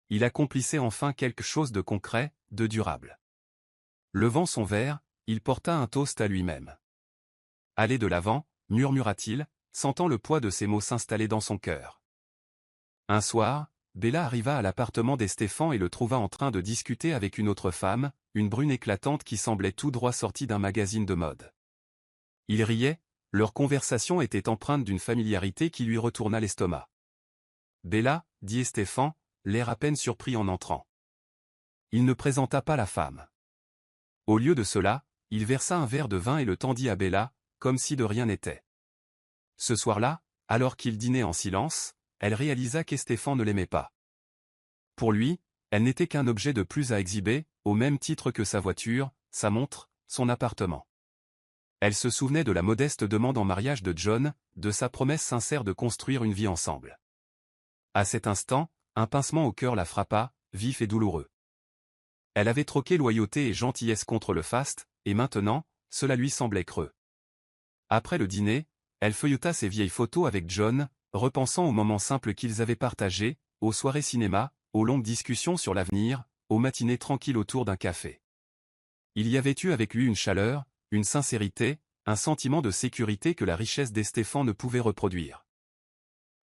Il accomplissait enfin quelque chose de concret, de durable. Levant son verre, il porta un toast à lui-même. « Allez de l'avant », murmura-t-il, sentant le poids de ses mots s'installer dans son cœur. Un soir, Bella arriva à l'appartement des Stéphan et le trouva en train de discuter avec une autre femme, une brune éclatante qui semblait tout droit sortie d'un magazine de mode. Ils riaient, leur conversation était empreinte d'une familiarité qui lui retourna l'estomac. « Bella » dit Stéphan, l'air à peine surpris en entrant. Il ne présenta pas la femme. Au lieu de cela, il versa un verre de vin et le tendit à Bella, comme si de rien n'était. Ce soir-là, alors qu'ils dînaient en silence, elle réalisa qu'Estéphan ne l'aimait pas. Pour lui, elle n'était qu'un objet de plus à exhiber, au même titre que sa voiture, sa montre, son appartement. Elle se souvenait de la modeste demande en mariage de John, de sa promesse sincère de construire une vie ensemble. À cet instant, un pincement au cœur la frappa, vif et douloureux. Elle avait troqué loyauté et gentillesse contre le faste, et maintenant, cela lui semblait creux. Après le dîner, elle feuilleta ses vieilles photos avec John, repensant aux moments simples qu'ils avaient partagés, aux soirées cinéma, aux longues discussions sur l'avenir, aux matinées tranquilles autour d'un café. Il y avait eu avec lui une chaleur, une sincérité, un sentiment de sécurité que la richesse d'Estéphan ne pouvait reproduire.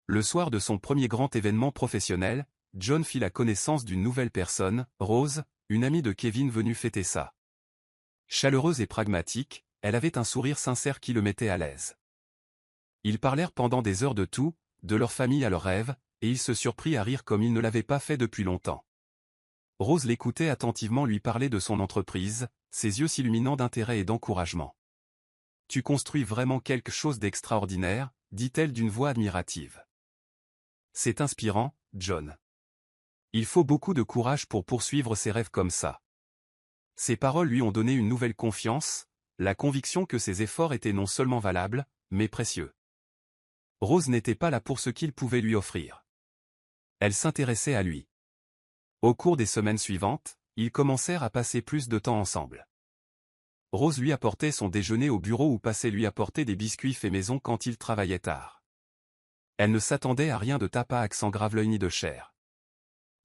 Le soir de son premier grand événement professionnel, John fit la connaissance d'une nouvelle personne, Rose, une amie de Kevin venue fêter ça. Chaleureuse et pragmatique, elle avait un sourire sincère qui le mettait à l'aise. Ils parlèrent pendant des heures de tout, de leur famille à leurs rêves, et il se surprit à rire comme il ne l'avait pas fait depuis longtemps. Rose l'écoutait attentivement lui parler de son entreprise, ses yeux s'illuminant d'intérêt et d'encouragement. « Tu construis vraiment quelque chose d'extraordinaire », dit-elle d'une voix admirative. « C'est inspirant, John. Il faut beaucoup de courage pour poursuivre ses rêves comme ça. » Ces paroles lui ont donné une nouvelle confiance, la conviction que ses efforts étaient non seulement valables, mais précieux. Rose n'était pas là pour ce qu'il pouvait lui offrir. Elle s'intéressait à lui. Au cours des semaines suivantes, ils commencèrent à passer plus de temps ensemble. Rose lui apportait son déjeuner au bureau ou passait lui apporter des biscuits faits maison quand il travaillait tard. Elle ne s'attendait à rien de tapas à accent grave-l'œil ni de chair.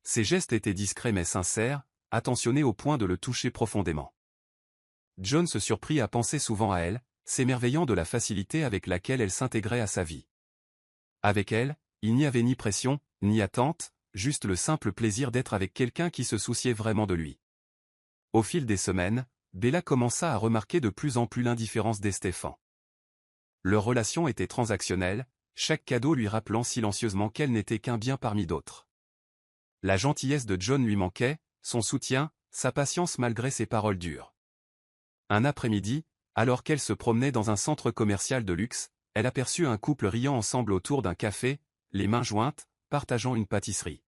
Ses gestes étaient discrets mais sincères, attentionnés au point de le toucher profondément. John se surprit à penser souvent à elle, s'émerveillant de la facilité avec laquelle elle s'intégrait à sa vie. Avec elle, il n'y avait ni pression, ni attente, juste le simple plaisir d'être avec quelqu'un qui se souciait vraiment de lui. Au fil des semaines, Bella commença à remarquer de plus en plus l'indifférence d'Estéphan. Leur relation était transactionnelle, chaque cadeau lui rappelant silencieusement qu'elle n'était qu'un bien parmi d'autres. La gentillesse de John lui manquait, son soutien, sa patience malgré ses paroles dures. Un après-midi, alors qu'elle se promenait dans un centre commercial de luxe, elle aperçut un couple riant ensemble autour d'un café, les mains jointes, partageant une pâtisserie.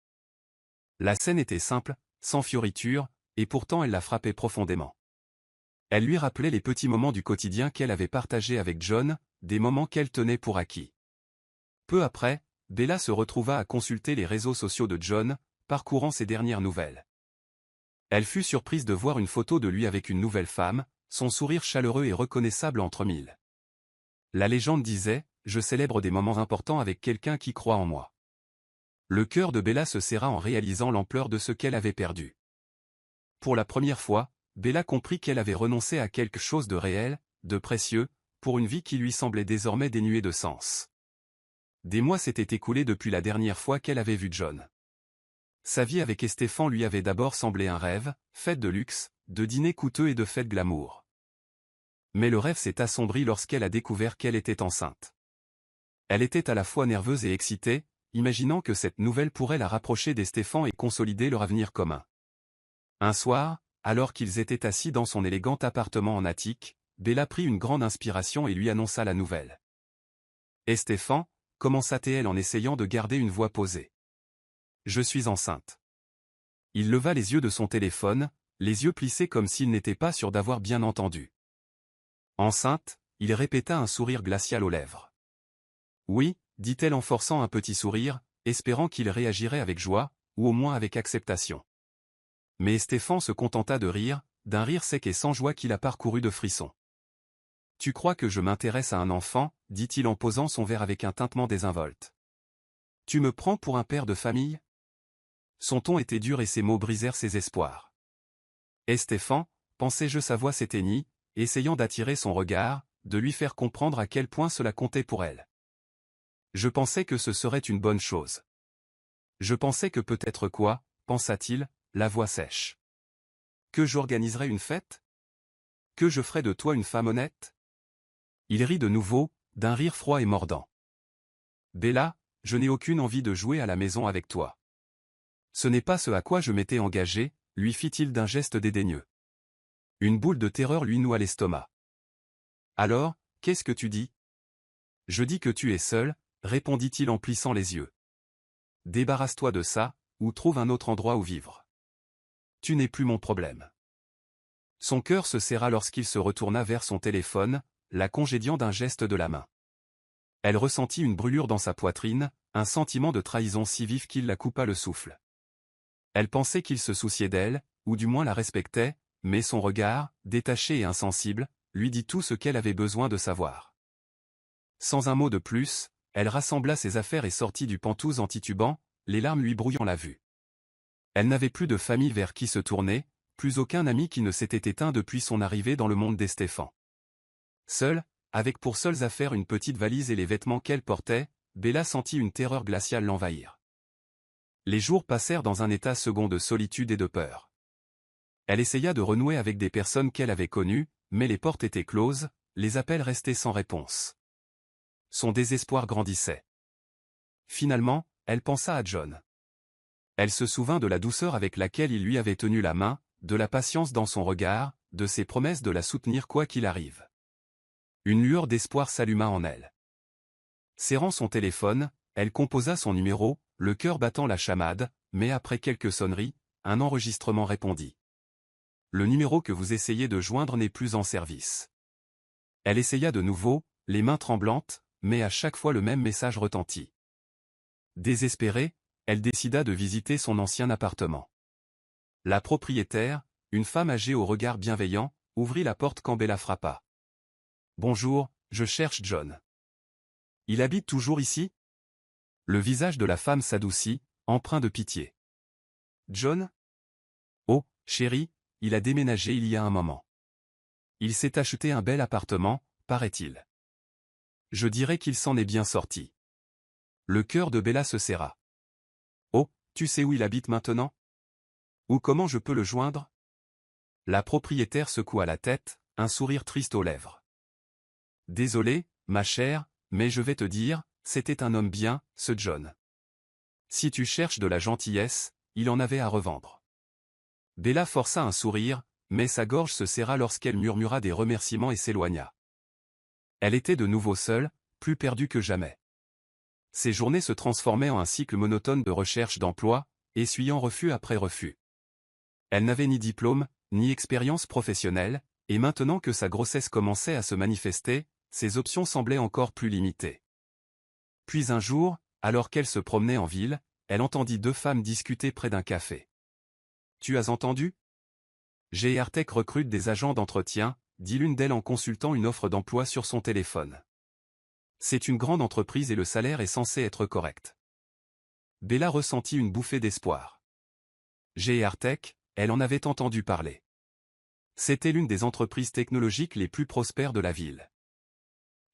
La scène était simple, sans fioriture, et pourtant elle la frappait profondément. Elle lui rappelait les petits moments du quotidien qu'elle avait partagés avec John, des moments qu'elle tenait pour acquis. Peu après, Bella se retrouva à consulter les réseaux sociaux de John, parcourant ses dernières nouvelles. Elle fut surprise de voir une photo de lui avec une nouvelle femme, son sourire chaleureux et reconnaissable entre mille. La légende disait « Je célèbre des moments importants avec quelqu'un qui croit en moi ». Le cœur de Bella se serra en réalisant l'ampleur de ce qu'elle avait perdu. Pour la première fois, Bella comprit qu'elle avait renoncé à quelque chose de réel, de précieux, pour une vie qui lui semblait désormais dénuée de sens. Des mois s'étaient écoulés depuis la dernière fois qu'elle avait vu John. Sa vie avec Estéphan lui avait d'abord semblé un rêve, fête de luxe, de dîners coûteux et de fêtes glamour. Mais le rêve s'est assombri lorsqu'elle a découvert qu'elle était enceinte. Elle était à la fois nerveuse et excitée, imaginant que cette nouvelle pourrait la rapprocher d'Estéphan et consolider leur avenir commun. Un soir, alors qu'ils étaient assis dans son élégant appartement en attique, Bella prit une grande inspiration et lui annonça la nouvelle. « Estéphan, commença-t-elle en essayant de garder une voix posée. Je suis enceinte. Il leva les yeux de son téléphone, les yeux plissés comme s'il n'était pas sûr d'avoir bien entendu. Enceinte, il répéta un sourire glacial aux lèvres. Oui, dit-elle en forçant un petit sourire, espérant qu'il réagirait avec joie, ou au moins avec acceptation. Mais Stéphane se contenta de rire, d'un rire sec et sans joie qui la parcourut de frissons. « Tu crois que je m'intéresse à un enfant ?» dit-il en posant son verre avec un tintement désinvolte. « Tu me prends pour un père de famille ?» Son ton était dur et ses mots brisèrent ses espoirs. « Et Stéphane ?» pensai-je, sa voix s'éteignit, essayant d'attirer son regard, de lui faire comprendre à quel point cela comptait pour elle. Je pensais que ce serait une bonne chose. Je pensais que peut-être quoi, pensa-t-il, la voix sèche. Que j'organiserais une fête? Que je ferais de toi une femme honnête? Il rit de nouveau, d'un rire froid et mordant. Bella, je n'ai aucune envie de jouer à la maison avec toi. Ce n'est pas ce à quoi je m'étais engagé, lui fit-il d'un geste dédaigneux. Une boule de terreur lui noua l'estomac. Alors, qu'est-ce que tu dis? Je dis que tu es seul, répondit-il en plissant les yeux. Débarrasse-toi de ça, ou trouve un autre endroit où vivre. Tu n'es plus mon problème. Son cœur se serra lorsqu'il se retourna vers son téléphone, la congédiant d'un geste de la main. Elle ressentit une brûlure dans sa poitrine, un sentiment de trahison si vif qu'il la coupa le souffle. Elle pensait qu'il se souciait d'elle, ou du moins la respectait, mais son regard, détaché et insensible, lui dit tout ce qu'elle avait besoin de savoir. Sans un mot de plus, elle rassembla ses affaires et sortit du Penthouse en titubant, les larmes lui brouillant la vue. Elle n'avait plus de famille vers qui se tourner, plus aucun ami qui ne s'était éteint depuis son arrivée dans le monde des Stéphane. Seule, avec pour seules affaires une petite valise et les vêtements qu'elle portait, Bella sentit une terreur glaciale l'envahir. Les jours passèrent dans un état second de solitude et de peur. Elle essaya de renouer avec des personnes qu'elle avait connues, mais les portes étaient closes, les appels restaient sans réponse. Son désespoir grandissait. Finalement, elle pensa à John. Elle se souvint de la douceur avec laquelle il lui avait tenu la main, de la patience dans son regard, de ses promesses de la soutenir quoi qu'il arrive. Une lueur d'espoir s'alluma en elle. Serrant son téléphone, elle composa son numéro, le cœur battant la chamade, mais après quelques sonneries, un enregistrement répondit. Le numéro que vous essayez de joindre n'est plus en service. Elle essaya de nouveau, les mains tremblantes, mais à chaque fois le même message retentit. Désespérée, elle décida de visiter son ancien appartement. La propriétaire, une femme âgée au regard bienveillant, ouvrit la porte quand Bella frappa. « Bonjour, je cherche John. Il habite toujours ici ?» Le visage de la femme s'adoucit, empreint de pitié. « John ? Oh, chérie, il a déménagé il y a un moment. Il s'est acheté un bel appartement, paraît-il. Je dirais qu'il s'en est bien sorti. » Le cœur de Bella se serra. « Oh, tu sais où il habite maintenant ? Ou comment je peux le joindre ?» La propriétaire secoua la tête, un sourire triste aux lèvres. « Désolé, ma chère, mais je vais te dire, c'était un homme bien, ce John. Si tu cherches de la gentillesse, il en avait à revendre. » Bella força un sourire, mais sa gorge se serra lorsqu'elle murmura des remerciements et s'éloigna. Elle était de nouveau seule, plus perdue que jamais. Ses journées se transformaient en un cycle monotone de recherche d'emploi, essuyant refus après refus. Elle n'avait ni diplôme, ni expérience professionnelle, et maintenant que sa grossesse commençait à se manifester, ses options semblaient encore plus limitées. Puis un jour, alors qu'elle se promenait en ville, elle entendit deux femmes discuter près d'un café. « Tu as entendu ? GR Tech recrute des agents d'entretien, » dit l'une d'elles en consultant une offre d'emploi sur son téléphone. « C'est une grande entreprise et le salaire est censé être correct. » Bella ressentit une bouffée d'espoir. GR Tech, elle en avait entendu parler. C'était l'une des entreprises technologiques les plus prospères de la ville.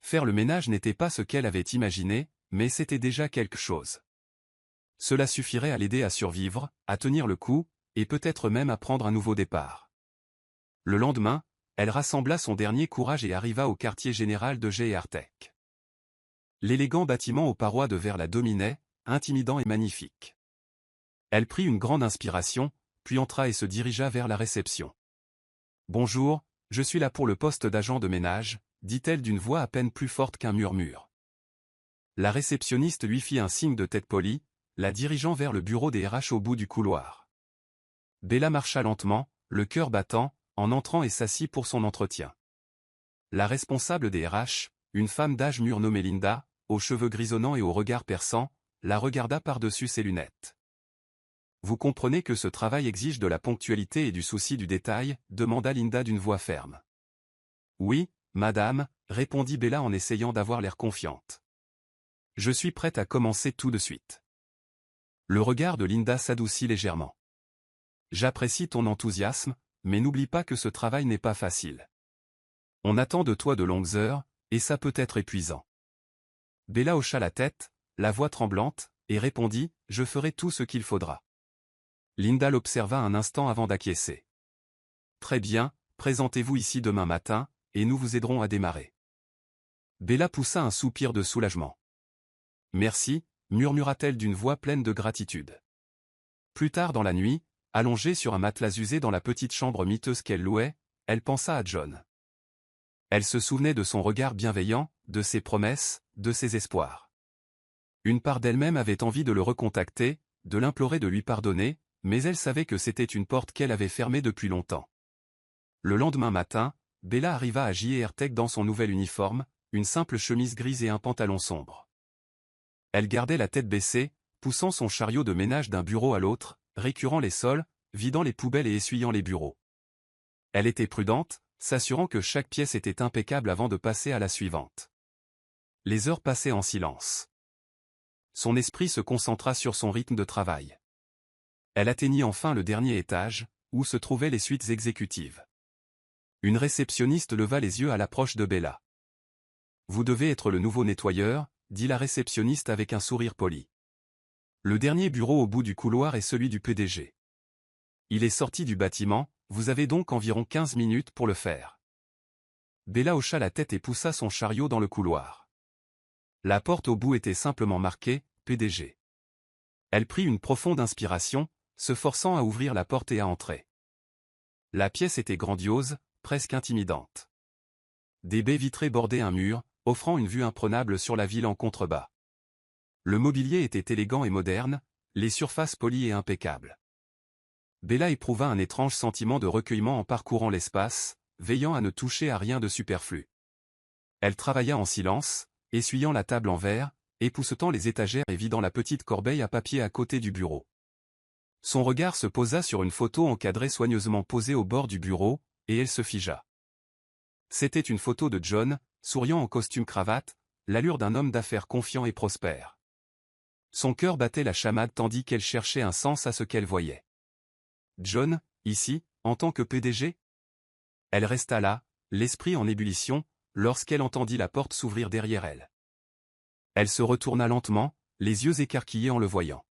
Faire le ménage n'était pas ce qu'elle avait imaginé, mais c'était déjà quelque chose. Cela suffirait à l'aider à survivre, à tenir le coup, et peut-être même à prendre un nouveau départ. Le lendemain, elle rassembla son dernier courage et arriva au quartier général de GR Tech. L'élégant bâtiment aux parois de verre la dominait, intimidant et magnifique. Elle prit une grande inspiration, puis entra et se dirigea vers la réception. « Bonjour, je suis là pour le poste d'agent de ménage », dit-elle d'une voix à peine plus forte qu'un murmure. La réceptionniste lui fit un signe de tête poli, la dirigeant vers le bureau des RH au bout du couloir. Bella marcha lentement, le cœur battant, en entrant et s'assit pour son entretien. La responsable des RH, une femme d'âge mûr nommée Linda, aux cheveux grisonnants et au regard perçant, la regarda par-dessus ses lunettes. « Vous comprenez que ce travail exige de la ponctualité et du souci du détail ?» demanda Linda d'une voix ferme. « Oui, madame », répondit Bella en essayant d'avoir l'air confiante. « Je suis prête à commencer tout de suite. » Le regard de Linda s'adoucit légèrement. « J'apprécie ton enthousiasme, mais n'oublie pas que ce travail n'est pas facile. On attend de toi de longues heures, et ça peut être épuisant. » Bella hocha la tête, la voix tremblante, et répondit « Je ferai tout ce qu'il faudra. » Linda l'observa un instant avant d'acquiescer. « Très bien, présentez-vous ici demain matin, et nous vous aiderons à démarrer. » Bella poussa un soupir de soulagement. « Merci », murmura-t-elle d'une voix pleine de gratitude. Plus tard dans la nuit, allongée sur un matelas usé dans la petite chambre miteuse qu'elle louait, elle pensa à John. Elle se souvenait de son regard bienveillant, de ses promesses, de ses espoirs. Une part d'elle-même avait envie de le recontacter, de l'implorer de lui pardonner, mais elle savait que c'était une porte qu'elle avait fermée depuis longtemps. Le lendemain matin, Bella arriva à JR Tech dans son nouvel uniforme, une simple chemise grise et un pantalon sombre. Elle gardait la tête baissée, poussant son chariot de ménage d'un bureau à l'autre, récurant les sols, vidant les poubelles et essuyant les bureaux. Elle était prudente, s'assurant que chaque pièce était impeccable avant de passer à la suivante. Les heures passaient en silence. Son esprit se concentra sur son rythme de travail. Elle atteignit enfin le dernier étage, où se trouvaient les suites exécutives. Une réceptionniste leva les yeux à l'approche de Bella. « Vous devez être le nouveau nettoyeur », dit la réceptionniste avec un sourire poli. Le dernier bureau au bout du couloir est celui du PDG. Il est sorti du bâtiment, vous avez donc environ 15 minutes pour le faire. Bella hocha la tête et poussa son chariot dans le couloir. La porte au bout était simplement marquée « PDG ». Elle prit une profonde inspiration, se forçant à ouvrir la porte et à entrer. La pièce était grandiose, presque intimidante. Des baies vitrées bordaient un mur, offrant une vue imprenable sur la ville en contrebas. Le mobilier était élégant et moderne, les surfaces polies et impeccables. Bella éprouva un étrange sentiment de recueillement en parcourant l'espace, veillant à ne toucher à rien de superflu. Elle travailla en silence, essuyant la table en verre, époussetant les étagères et vidant la petite corbeille à papier à côté du bureau. Son regard se posa sur une photo encadrée soigneusement posée au bord du bureau, et elle se figea. C'était une photo de John, souriant en costume-cravate, l'allure d'un homme d'affaires confiant et prospère. Son cœur battait la chamade tandis qu'elle cherchait un sens à ce qu'elle voyait. John, ici, en tant que PDG ? Elle resta là, l'esprit en ébullition, lorsqu'elle entendit la porte s'ouvrir derrière elle. Elle se retourna lentement, les yeux écarquillés en le voyant.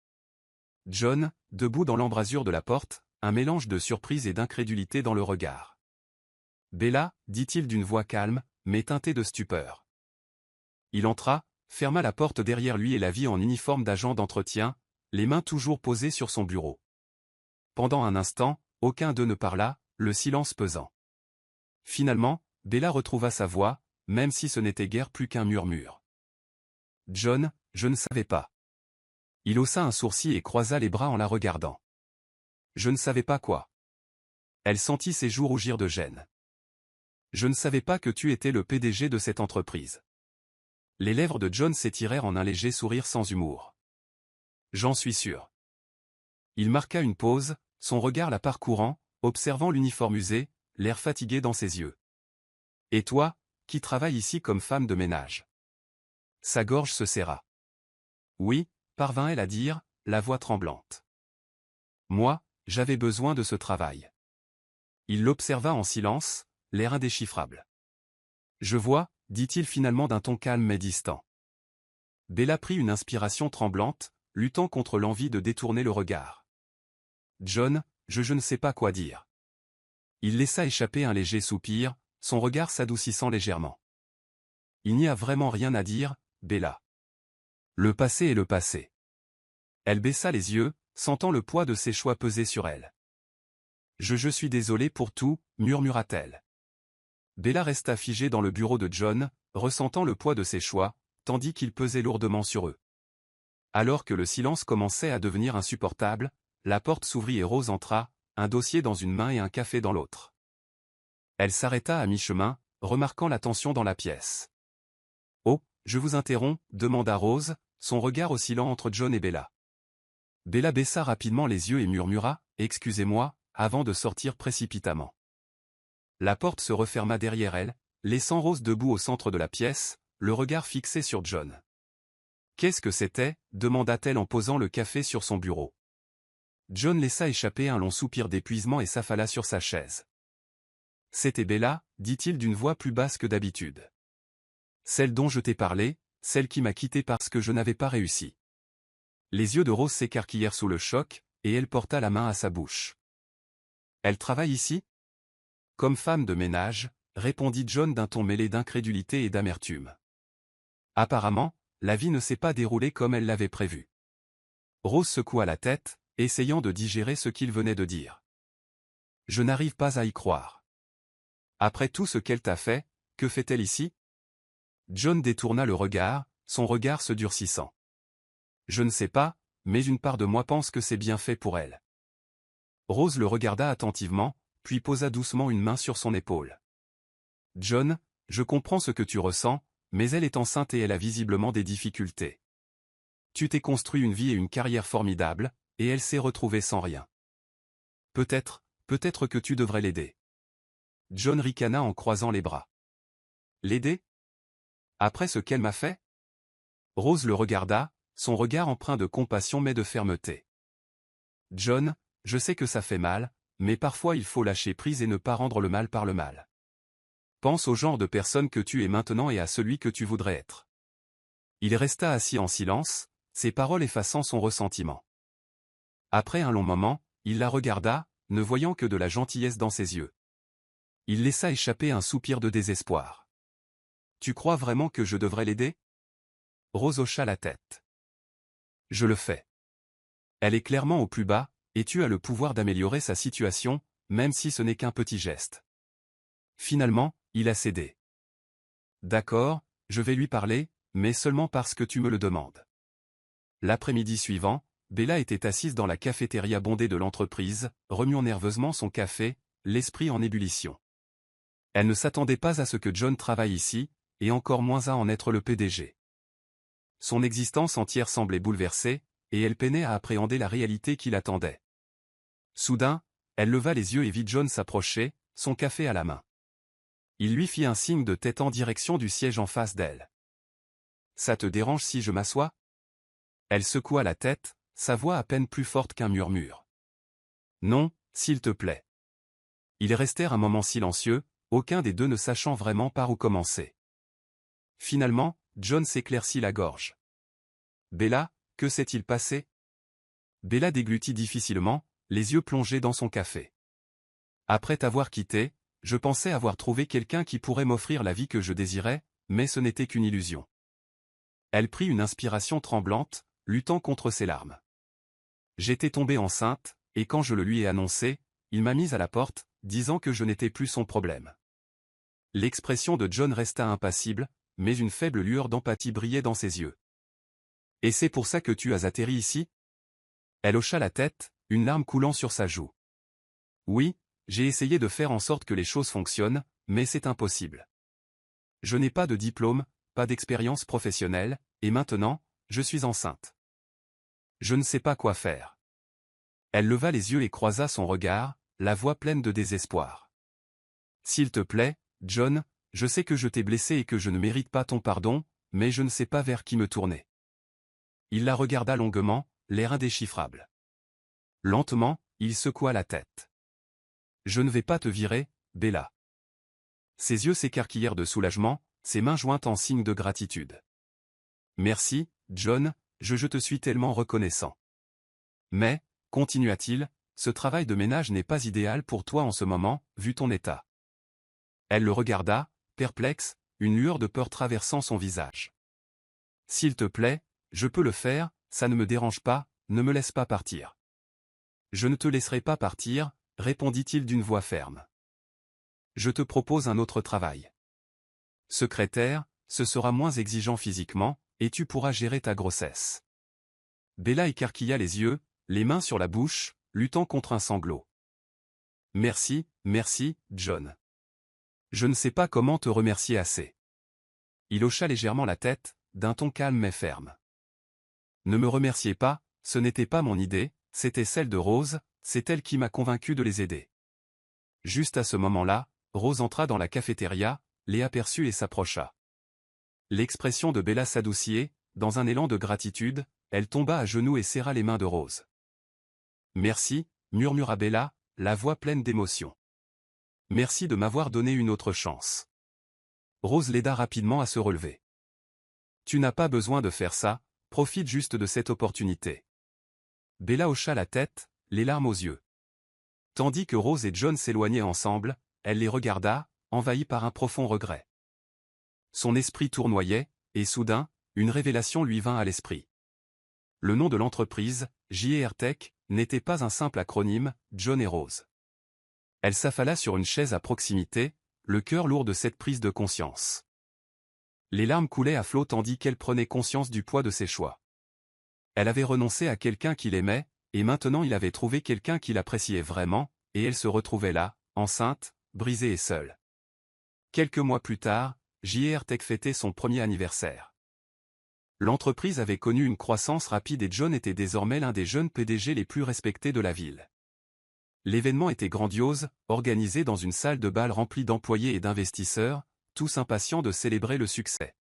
John, debout dans l'embrasure de la porte, un mélange de surprise et d'incrédulité dans le regard. « Bella » dit-il d'une voix calme, mais teintée de stupeur. Il entra, ferma la porte derrière lui et la vit en uniforme d'agent d'entretien, les mains toujours posées sur son bureau. Pendant un instant, aucun d'eux ne parla, le silence pesant. Finalement, Bella retrouva sa voix, même si ce n'était guère plus qu'un murmure. « John, je ne savais pas. » Il haussa un sourcil et croisa les bras en la regardant. « Je ne savais pas quoi. » Elle sentit ses joues rougir de gêne. « Je ne savais pas que tu étais le PDG de cette entreprise. » Les lèvres de John s'étirèrent en un léger sourire sans humour. « J'en suis sûr. » Il marqua une pause, son regard la parcourant, observant l'uniforme usé, l'air fatigué dans ses yeux. « Et toi, qui travailles ici comme femme de ménage ?» Sa gorge se serra. « Oui », parvint-elle à dire, la voix tremblante. « Moi, j'avais besoin de ce travail. » Il l'observa en silence, l'air indéchiffrable. « Je vois », dit-il finalement d'un ton calme mais distant. Bella prit une inspiration tremblante, luttant contre l'envie de détourner le regard. « John, je ne sais pas quoi dire. » Il laissa échapper un léger soupir, son regard s'adoucissant légèrement. « Il n'y a vraiment rien à dire, Bella. Le passé est le passé. » Elle baissa les yeux, sentant le poids de ses choix peser sur elle. « Je suis désolée pour tout, » murmura-t-elle. Bella resta figée dans le bureau de John, ressentant le poids de ses choix, tandis qu'il pesait lourdement sur eux. Alors que le silence commençait à devenir insupportable, la porte s'ouvrit et Rose entra, un dossier dans une main et un café dans l'autre. Elle s'arrêta à mi-chemin, remarquant la tension dans la pièce. « Oh, je vous interromps » demanda Rose, son regard oscillant entre John et Bella. Bella baissa rapidement les yeux et murmura « Excusez-moi » avant de sortir précipitamment. La porte se referma derrière elle, laissant Rose debout au centre de la pièce, le regard fixé sur John. « Qu'est-ce que c'était » demanda-t-elle en posant le café sur son bureau. John laissa échapper un long soupir d'épuisement et s'affala sur sa chaise. « C'était Bella » dit-il d'une voix plus basse que d'habitude. « Celle dont je t'ai parlé, celle qui m'a quitté parce que je n'avais pas réussi. » Les yeux de Rose s'écarquillèrent sous le choc, et elle porta la main à sa bouche. « Elle travaille ici ?» « Comme femme de ménage » répondit John d'un ton mêlé d'incrédulité et d'amertume. « Apparemment, la vie ne s'est pas déroulée comme elle l'avait prévu. » Rose secoua la tête, essayant de digérer ce qu'il venait de dire. « Je n'arrive pas à y croire. Après tout ce qu'elle t'a fait, que fait-elle ici ?» John détourna le regard, son regard se durcissant. « Je ne sais pas, mais une part de moi pense que c'est bien fait pour elle. » Rose le regarda attentivement, puis posa doucement une main sur son épaule. « John, je comprends ce que tu ressens, mais elle est enceinte et elle a visiblement des difficultés. Tu t'es construit une vie et une carrière formidables, et elle s'est retrouvée sans rien. Peut-être que tu devrais l'aider. » John ricana en croisant les bras. « L'aider ? Après ce qu'elle m'a fait ?» Rose le regarda, son regard empreint de compassion mais de fermeté. « John, je sais que ça fait mal, mais parfois il faut lâcher prise et ne pas rendre le mal par le mal. Pense au genre de personne que tu es maintenant et à celui que tu voudrais être. » Il resta assis en silence, ses paroles effaçant son ressentiment. Après un long moment, il la regarda, ne voyant que de la gentillesse dans ses yeux. Il laissa échapper un soupir de désespoir. « Tu crois vraiment que je devrais l'aider ?» Rose hocha la tête. « Je le fais. Elle est clairement au plus bas, et tu as le pouvoir d'améliorer sa situation, même si ce n'est qu'un petit geste. » Finalement, il a cédé. « D'accord, je vais lui parler, mais seulement parce que tu me le demandes. » L'après-midi suivant, Bella était assise dans la cafétéria bondée de l'entreprise, remuant nerveusement son café, l'esprit en ébullition. Elle ne s'attendait pas à ce que John travaille ici, et encore moins à en être le PDG. Son existence entière semblait bouleversée, et elle peinait à appréhender la réalité qui l'attendait. Soudain, elle leva les yeux et vit John s'approcher, son café à la main. Il lui fit un signe de tête en direction du siège en face d'elle. « Ça te dérange si je m'assois ?» Elle secoua la tête, sa voix à peine plus forte qu'un murmure. « Non, s'il te plaît. » Ils restèrent un moment silencieux, aucun des deux ne sachant vraiment par où commencer. Finalement, John s'éclaircit la gorge. « Bella, que s'est-il passé ?» Bella déglutit difficilement, les yeux plongés dans son café. « Après t'avoir quitté, je pensais avoir trouvé quelqu'un qui pourrait m'offrir la vie que je désirais, mais ce n'était qu'une illusion. » Elle prit une inspiration tremblante, luttant contre ses larmes. « J'étais tombée enceinte, et quand je le lui ai annoncé, il m'a mise à la porte, disant que je n'étais plus son problème. » L'expression de John resta impassible, mais une faible lueur d'empathie brillait dans ses yeux. « Et c'est pour ça que tu as atterri ici ?» Elle hocha la tête, une larme coulant sur sa joue. « Oui, j'ai essayé de faire en sorte que les choses fonctionnent, mais c'est impossible. Je n'ai pas de diplôme, pas d'expérience professionnelle, et maintenant, je suis enceinte. Je ne sais pas quoi faire. » Elle leva les yeux et croisa son regard, la voix pleine de désespoir. « S'il te plaît, John, je sais que je t'ai blessé et que je ne mérite pas ton pardon, mais je ne sais pas vers qui me tourner. » Il la regarda longuement, l'air indéchiffrable. Lentement, il secoua la tête. « Je ne vais pas te virer, Bella. » Ses yeux s'écarquillèrent de soulagement, ses mains jointes en signe de gratitude. « Merci, John, je te suis tellement reconnaissant. Mais, continua-t-il, ce travail de ménage n'est pas idéal pour toi en ce moment, vu ton état. » Elle le regarda, perplexe, une lueur de peur traversant son visage. « S'il te plaît, je peux le faire, ça ne me dérange pas, ne me laisse pas partir. »« Je ne te laisserai pas partir, » répondit-il d'une voix ferme. « Je te propose un autre travail. Secrétaire, ce sera moins exigeant physiquement, et tu pourras gérer ta grossesse. Bella écarquilla les yeux, les mains sur la bouche, luttant contre un sanglot. Merci, merci, John. Je ne sais pas comment te remercier assez. Il hocha légèrement la tête, d'un ton calme mais ferme. Ne me remerciez pas, ce n'était pas mon idée, c'était celle de Rose, c'est elle qui m'a convaincu de les aider. Juste à ce moment-là, Rose entra dans la cafétéria, les aperçut et s'approcha. L'expression de Bella s'adoucit, dans un élan de gratitude, elle tomba à genoux et serra les mains de Rose. Merci, murmura Bella, la voix pleine d'émotion. Merci de m'avoir donné une autre chance. Rose l'aida rapidement à se relever. Tu n'as pas besoin de faire ça, profite juste de cette opportunité. Bella hocha la tête, les larmes aux yeux. Tandis que Rose et John s'éloignaient ensemble, elle les regarda, envahie par un profond regret. Son esprit tournoyait, et soudain, une révélation lui vint à l'esprit. Le nom de l'entreprise, JR Tech, n'était pas un simple acronyme, John et Rose. Elle s'affala sur une chaise à proximité, le cœur lourd de cette prise de conscience. Les larmes coulaient à flot tandis qu'elle prenait conscience du poids de ses choix. Elle avait renoncé à quelqu'un qui l'aimait, et maintenant il avait trouvé quelqu'un qui l'appréciait vraiment, et elle se retrouvait là, enceinte, brisée et seule. Quelques mois plus tard, JR Tech fêtait son premier anniversaire. L'entreprise avait connu une croissance rapide et John était désormais l'un des jeunes PDG les plus respectés de la ville. L'événement était grandiose, organisé dans une salle de bal remplie d'employés et d'investisseurs, tous impatients de célébrer le succès.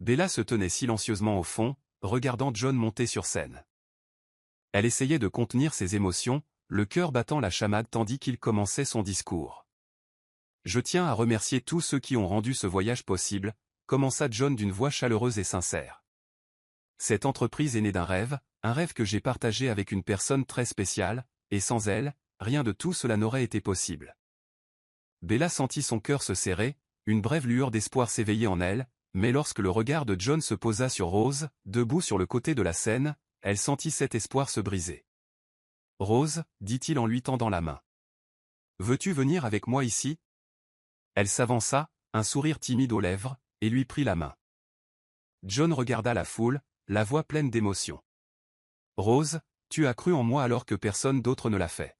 Bella se tenait silencieusement au fond, regardant John monter sur scène. Elle essayait de contenir ses émotions, le cœur battant la chamade tandis qu'il commençait son discours. « Je tiens à remercier tous ceux qui ont rendu ce voyage possible », commença John d'une voix chaleureuse et sincère. Cette entreprise est née d'un rêve, un rêve que j'ai partagé avec une personne très spéciale, et sans elle, rien de tout cela n'aurait été possible. Bella sentit son cœur se serrer, une brève lueur d'espoir s'éveiller en elle, mais lorsque le regard de John se posa sur Rose, debout sur le côté de la scène, elle sentit cet espoir se briser. « Rose, dit-il en lui tendant la main. Veux-tu venir avec moi ici ?» Elle s'avança, un sourire timide aux lèvres, et lui prit la main. John regarda la foule, la voix pleine d'émotion. « Rose, tu as cru en moi alors que personne d'autre ne l'a fait.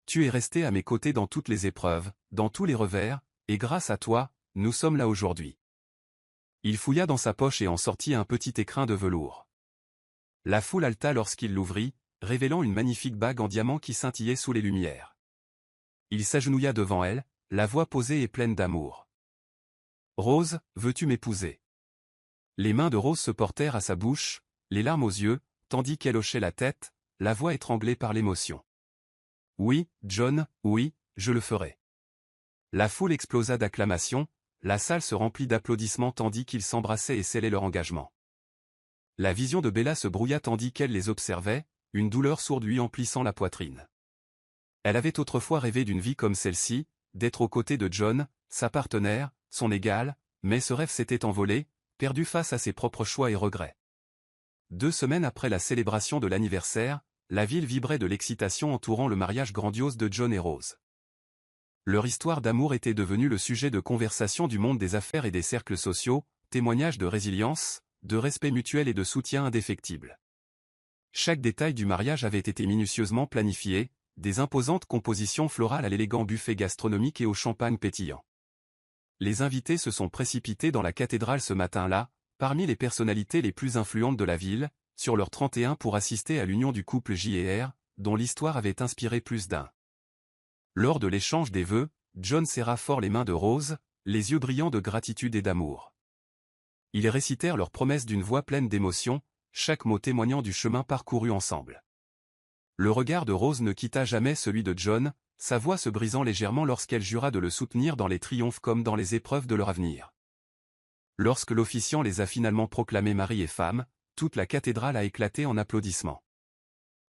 Tu es restée à mes côtés dans toutes les épreuves, dans tous les revers, et grâce à toi, nous sommes là aujourd'hui. » Il fouilla dans sa poche et en sortit un petit écrin de velours. La foule haleta lorsqu'il l'ouvrit, révélant une magnifique bague en diamant qui scintillait sous les lumières. Il s'agenouilla devant elle, la voix posée et pleine d'amour. « Rose, veux-tu m'épouser ?» Les mains de Rose se portèrent à sa bouche, les larmes aux yeux, tandis qu'elle hochait la tête, la voix étranglée par l'émotion. « Oui, John, oui, je le ferai. » La foule explosa d'acclamations, la salle se remplit d'applaudissements tandis qu'ils s'embrassaient et scellaient leur engagement. La vision de Bella se brouilla tandis qu'elle les observait, une douleur sourde lui emplissant la poitrine. Elle avait autrefois rêvé d'une vie comme celle-ci, d'être aux côtés de John, sa partenaire, son égal, mais ce rêve s'était envolé, perdu face à ses propres choix et regrets. 2 semaines après la célébration de l'anniversaire, la ville vibrait de l'excitation entourant le mariage grandiose de John et Rose. Leur histoire d'amour était devenue le sujet de conversation du monde des affaires et des cercles sociaux, témoignage de résilience, de respect mutuel et de soutien indéfectible. Chaque détail du mariage avait été minutieusement planifié, des imposantes compositions florales à l'élégant buffet gastronomique et au champagne pétillant. Les invités se sont précipités dans la cathédrale ce matin-là, parmi les personnalités les plus influentes de la ville, sur leur 31 pour assister à l'union du couple J&R, dont l'histoire avait inspiré plus d'un. Lors de l'échange des vœux, John serra fort les mains de Rose, les yeux brillants de gratitude et d'amour. Ils récitèrent leurs promesses d'une voix pleine d'émotion, chaque mot témoignant du chemin parcouru ensemble. Le regard de Rose ne quitta jamais celui de John, sa voix se brisant légèrement lorsqu'elle jura de le soutenir dans les triomphes comme dans les épreuves de leur avenir. Lorsque l'officiant les a finalement proclamés mari et femme, toute la cathédrale a éclaté en applaudissements.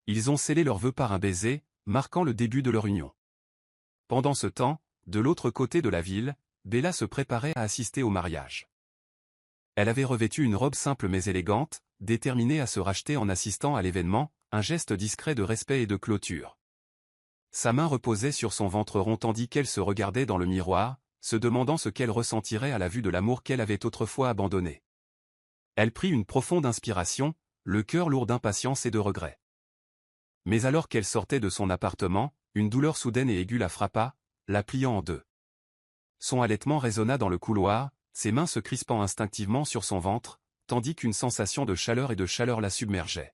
Ils ont scellé leurs vœux par un baiser, marquant le début de leur union. Pendant ce temps, de l'autre côté de la ville, Bella se préparait à assister au mariage. Elle avait revêtu une robe simple mais élégante, déterminée à se racheter en assistant à l'événement, un geste discret de respect et de clôture. Sa main reposait sur son ventre rond tandis qu'elle se regardait dans le miroir, se demandant ce qu'elle ressentirait à la vue de l'amour qu'elle avait autrefois abandonné. Elle prit une profonde inspiration, le cœur lourd d'impatience et de regret. Mais alors qu'elle sortait de son appartement, une douleur soudaine et aiguë la frappa, la pliant en deux. Son halètement résonna dans le couloir, ses mains se crispant instinctivement sur son ventre, tandis qu'une sensation de chaleur la submergeait.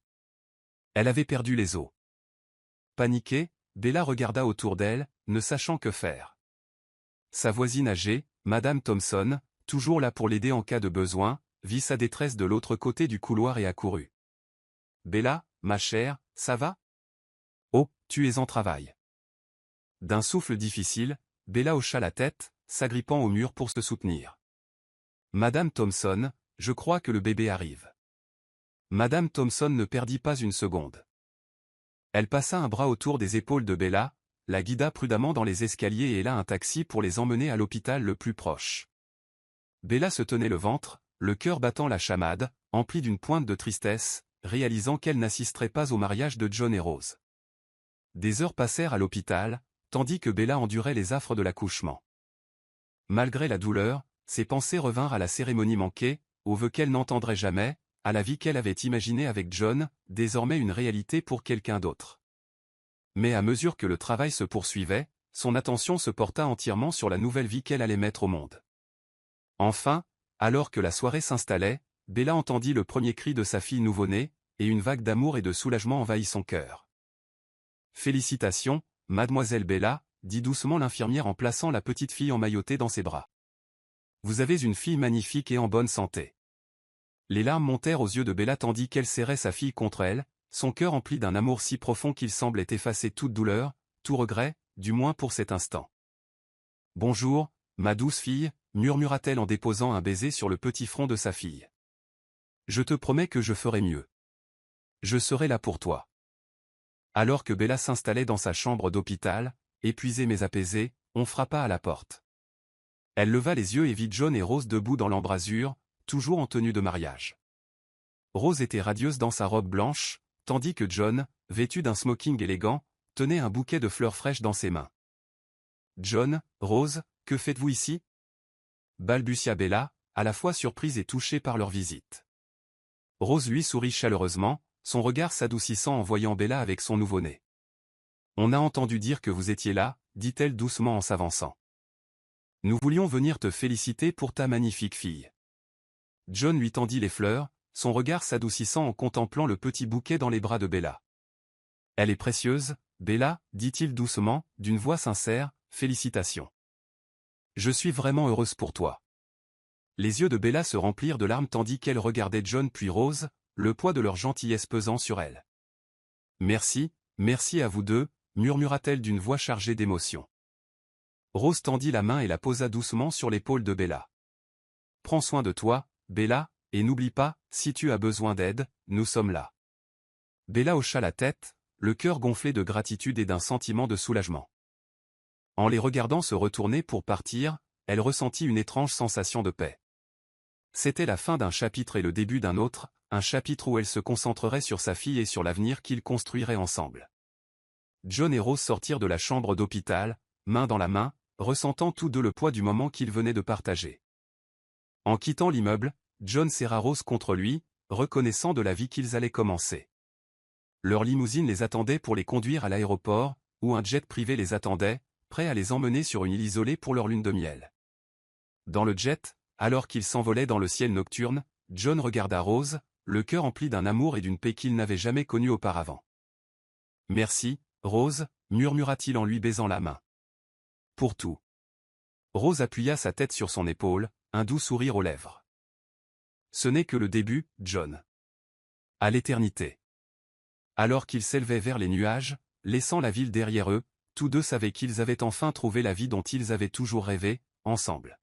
Elle avait perdu les os. Paniquée, Bella regarda autour d'elle, ne sachant que faire. Sa voisine âgée, Madame Thompson, toujours là pour l'aider en cas de besoin, vit sa détresse de l'autre côté du couloir et accourut. « Bella, ma chère, ça va ? Oh, tu es en travail. » D'un souffle difficile, Bella hocha la tête, s'agrippant au mur pour se soutenir. « Madame Thompson, je crois que le bébé arrive. » Madame Thompson ne perdit pas une seconde. Elle passa un bras autour des épaules de Bella, la guida prudemment dans les escaliers et héla un taxi pour les emmener à l'hôpital le plus proche. Bella se tenait le ventre, le cœur battant la chamade, emplie d'une pointe de tristesse, réalisant qu'elle n'assisterait pas au mariage de John et Rose. Des heures passèrent à l'hôpital, tandis que Bella endurait les affres de l'accouchement. Malgré la douleur, ses pensées revinrent à la cérémonie manquée, aux vœux qu'elle n'entendrait jamais, à la vie qu'elle avait imaginée avec John, désormais une réalité pour quelqu'un d'autre. Mais à mesure que le travail se poursuivait, son attention se porta entièrement sur la nouvelle vie qu'elle allait mettre au monde. Enfin, alors que la soirée s'installait, Bella entendit le premier cri de sa fille nouveau-née, et une vague d'amour et de soulagement envahit son cœur. « Félicitations, mademoiselle Bella, » dit doucement l'infirmière en plaçant la petite fille emmaillotée dans ses bras. « Vous avez une fille magnifique et en bonne santé. » Les larmes montèrent aux yeux de Bella tandis qu'elle serrait sa fille contre elle, son cœur empli d'un amour si profond qu'il semblait effacer toute douleur, tout regret, du moins pour cet instant. « Bonjour, ma douce fille, » murmura-t-elle en déposant un baiser sur le petit front de sa fille. « Je te promets que je ferai mieux. Je serai là pour toi. » Alors que Bella s'installait dans sa chambre d'hôpital, épuisée mais apaisée, on frappa à la porte. Elle leva les yeux et vit John et Rose debout dans l'embrasure, toujours en tenue de mariage. Rose était radieuse dans sa robe blanche, tandis que John, vêtu d'un smoking élégant, tenait un bouquet de fleurs fraîches dans ses mains. « John, Rose, que faites-vous ici ?» balbutia Bella, à la fois surprise et touchée par leur visite. Rose lui sourit chaleureusement, son regard s'adoucissant en voyant Bella avec son nouveau-né. « On a entendu dire que vous étiez là, » dit-elle doucement en s'avançant. « Nous voulions venir te féliciter pour ta magnifique fille. » John lui tendit les fleurs, son regard s'adoucissant en contemplant le petit bouquet dans les bras de Bella. « Elle est précieuse, Bella, » dit-il doucement, d'une voix sincère, « félicitations. Je suis vraiment heureuse pour toi. » Les yeux de Bella se remplirent de larmes tandis qu'elle regardait John puis Rose, le poids de leur gentillesse pesant sur elle. « Merci, merci à vous deux, » murmura-t-elle d'une voix chargée d'émotion. Rose tendit la main et la posa doucement sur l'épaule de Bella. « Prends soin de toi, Bella, et n'oublie pas, si tu as besoin d'aide, nous sommes là. » Bella hocha la tête, le cœur gonflé de gratitude et d'un sentiment de soulagement. En les regardant se retourner pour partir, elle ressentit une étrange sensation de paix. C'était la fin d'un chapitre et le début d'un autre, un chapitre où elle se concentrerait sur sa fille et sur l'avenir qu'ils construiraient ensemble. John et Rose sortirent de la chambre d'hôpital, main dans la main, ressentant tous deux le poids du moment qu'ils venaient de partager. En quittant l'immeuble, John serra Rose contre lui, reconnaissant de la vie qu'ils allaient commencer. Leur limousine les attendait pour les conduire à l'aéroport, où un jet privé les attendait, prêt à les emmener sur une île isolée pour leur lune de miel. Dans le jet, alors qu'ils s'envolaient dans le ciel nocturne, John regarda Rose, le cœur empli d'un amour et d'une paix qu'il n'avait jamais connue auparavant. « Merci, Rose, » murmura-t-il en lui baisant la main. « Pour tout. » Rose appuya sa tête sur son épaule, un doux sourire aux lèvres. « Ce n'est que le début, John. À l'éternité. » Alors qu'ils s'élevaient vers les nuages, laissant la ville derrière eux, tous deux savaient qu'ils avaient enfin trouvé la vie dont ils avaient toujours rêvé, ensemble.